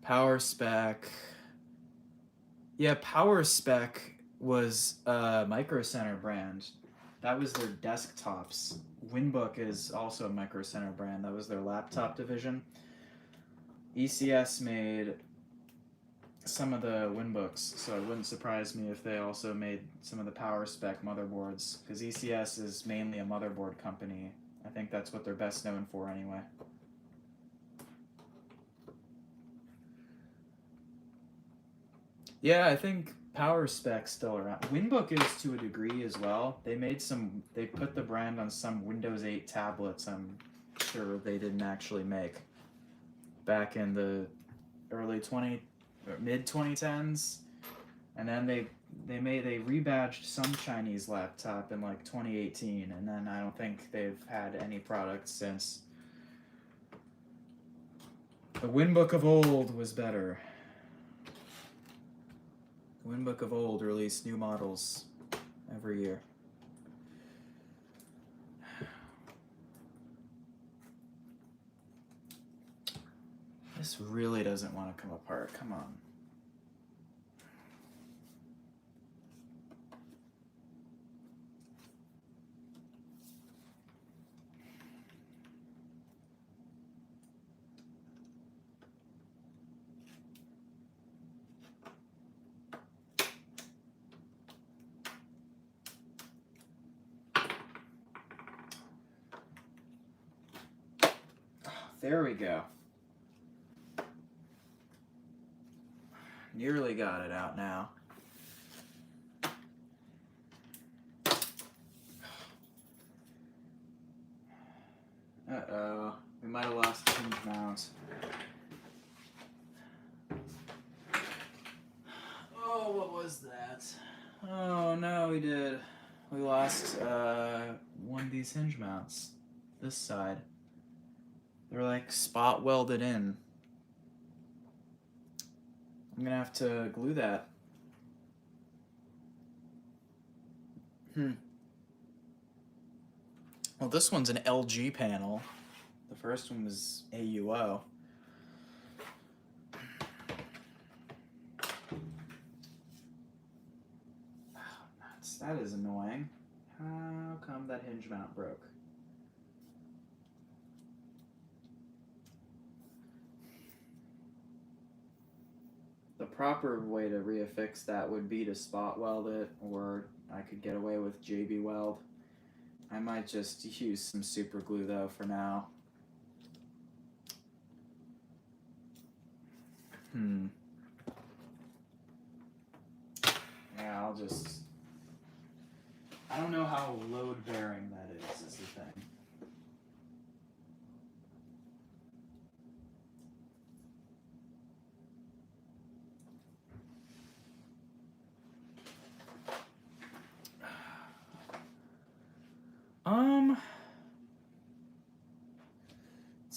Power Spec. Yeah, Power Spec was a Micro Center brand. That was their desktops. Winbook is also a Micro Center brand. That was their laptop division. ECS made some of the Winbooks, so it wouldn't surprise me if they also made some of the Power Spec motherboards, because ECS is mainly a motherboard company. I think that's what they're best known for anyway. Yeah, I think Power Spec's still around. Winbook is to a degree as well. They put the brand on some Windows 8 tablets I'm sure they didn't actually make back in the mid 2010s. And then they rebadged some Chinese laptop in like 2018, and then I don't think they've had any products since. The Winbook of old was better. The Winbook of old released new models every year. This really doesn't want to come apart. Come on. There we go. Nearly got it out now. Uh-oh. We might have lost the hinge mount. Oh, what was that? Oh, no, we did. We lost one of these hinge mounts. This side. They're like spot welded in. I'm gonna have to glue that. Well, this one's an LG panel. The first one was AUO. That is annoying. How come that hinge mount broke? The proper way to reaffix that would be to spot weld it, or I could get away with JB Weld. I might just use some super glue though for now. Yeah, I'll just... I don't know how load bearing that is the thing.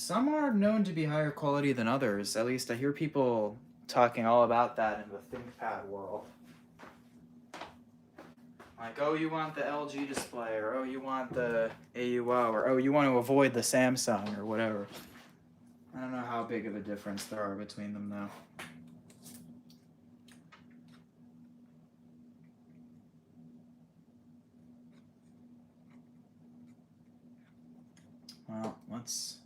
Some are known to be higher quality than others. At least I hear people talking all about that in the ThinkPad world. Like, oh, you want the LG display, or oh, you want the AUO, or oh, you want to avoid the Samsung, or whatever. I don't know how big of a difference there are between them, though. Well, let's...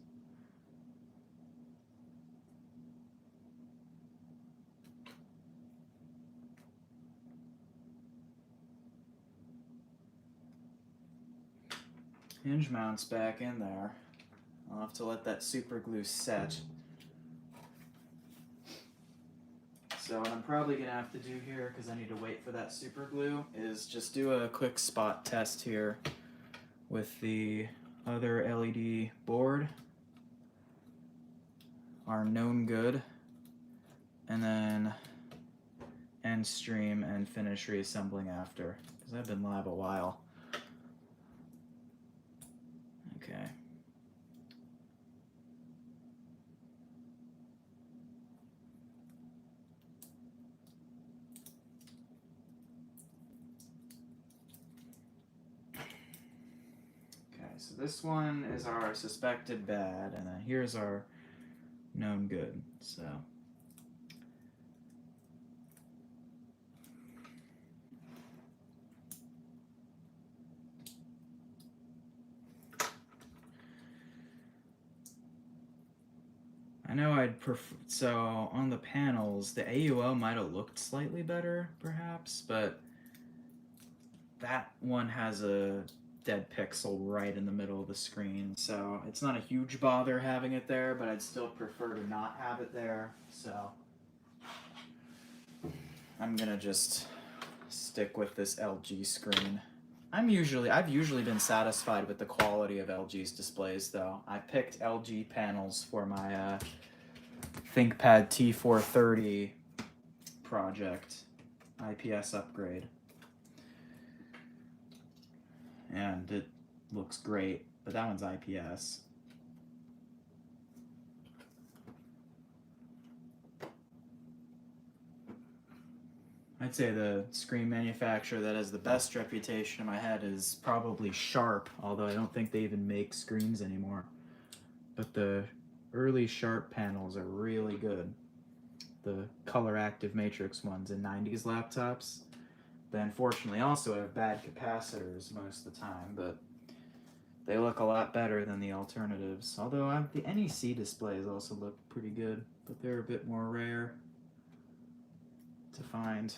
hinge mounts back in there. I'll have to let that super glue set. So what I'm probably going to have to do here, because I need to wait for that super glue, is just do a quick spot test here with the other LED board, our known good, and then end stream and finish reassembling after, because I've been live a while. Okay. Okay, so this one is our suspected bad, and then here's our known good. So I know I'd prefer, so on the panels, the AUO might have looked slightly better, perhaps, but that one has a dead pixel right in the middle of the screen, so it's not a huge bother having it there, but I'd still prefer to not have it there, so I'm gonna just stick with this LG screen. I've usually been satisfied with the quality of LG's displays, though. I picked LG panels for my ThinkPad T430 project, IPS upgrade. And it looks great, but that one's IPS. I'd say the screen manufacturer that has the best reputation in my head is probably Sharp, although I don't think they even make screens anymore. But the early Sharp panels are really good. The color active matrix ones in 90s laptops. They unfortunately also have bad capacitors most of the time, but they look a lot better than the alternatives. Although the NEC displays also look pretty good, but they're a bit more rare to find.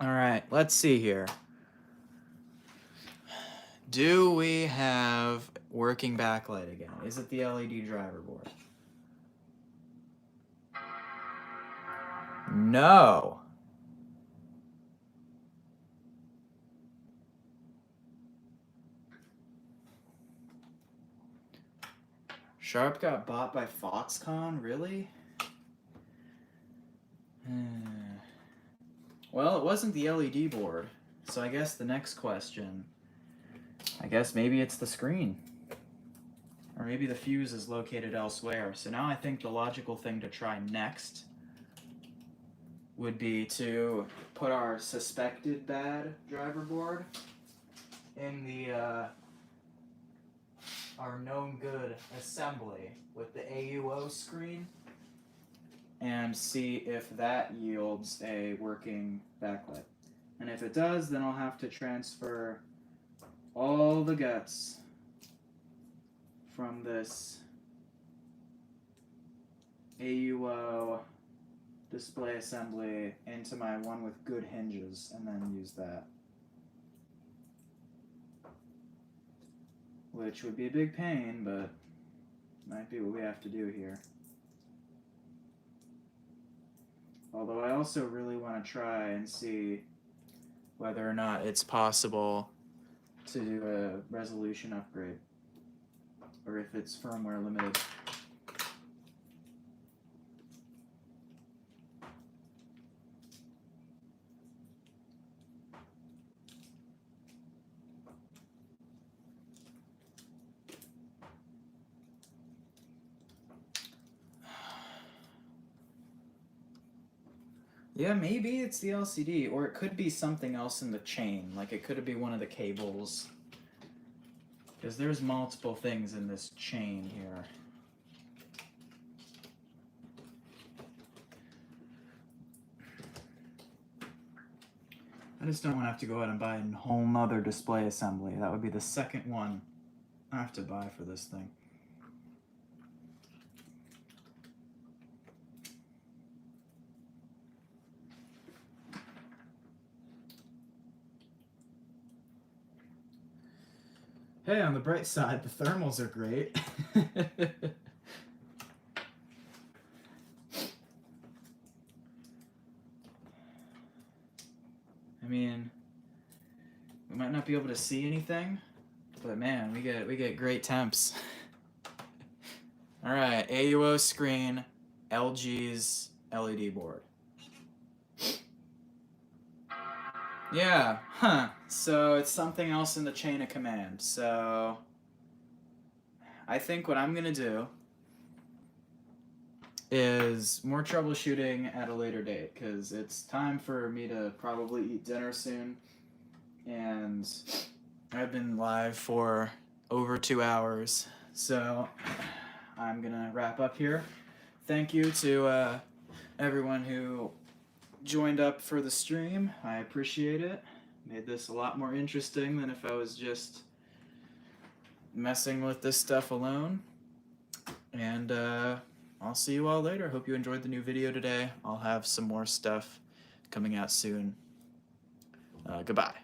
All right, let's see here. Do we have working backlight again? Is it the LED driver board? No. Sharp got bought by Foxconn? Really? Well, it wasn't the LED board, so I guess the next question, I guess maybe it's the screen. Or maybe the fuse is located elsewhere. So now I think the logical thing to try next would be to put our suspected bad driver board in the our known good assembly with the AUO screen and see if that yields a working backlight. And if it does, then I'll have to transfer all the guts from this AUO display assembly into my one with good hinges and then use that. Which would be a big pain, but might be what we have to do here. Although I also really want to try and see whether or not it's possible to do a resolution upgrade, or if it's firmware limited. Yeah, maybe it's the LCD, or it could be something else in the chain. Like it could be one of the cables. Because there's multiple things in this chain here. I just don't want to have to go out and buy a whole nother display assembly. That would be the second one I have to buy for this thing. Hey, on the bright side, the thermals are great. I mean, we might not be able to see anything, but man, we get great temps. All right, AUO screen, LG's LED board. Yeah, huh. So it's something else in the chain of command. So I think what I'm gonna do is more troubleshooting at a later date, because it's time for me to probably eat dinner soon, and I've been live for over 2 hours, so I'm gonna wrap up here. Thank you to everyone who joined up for the stream. I appreciate it. Made this a lot more interesting than if I was just messing with this stuff alone. And I'll see you all later. Hope you enjoyed the new video today. I'll have some more stuff coming out soon. Goodbye.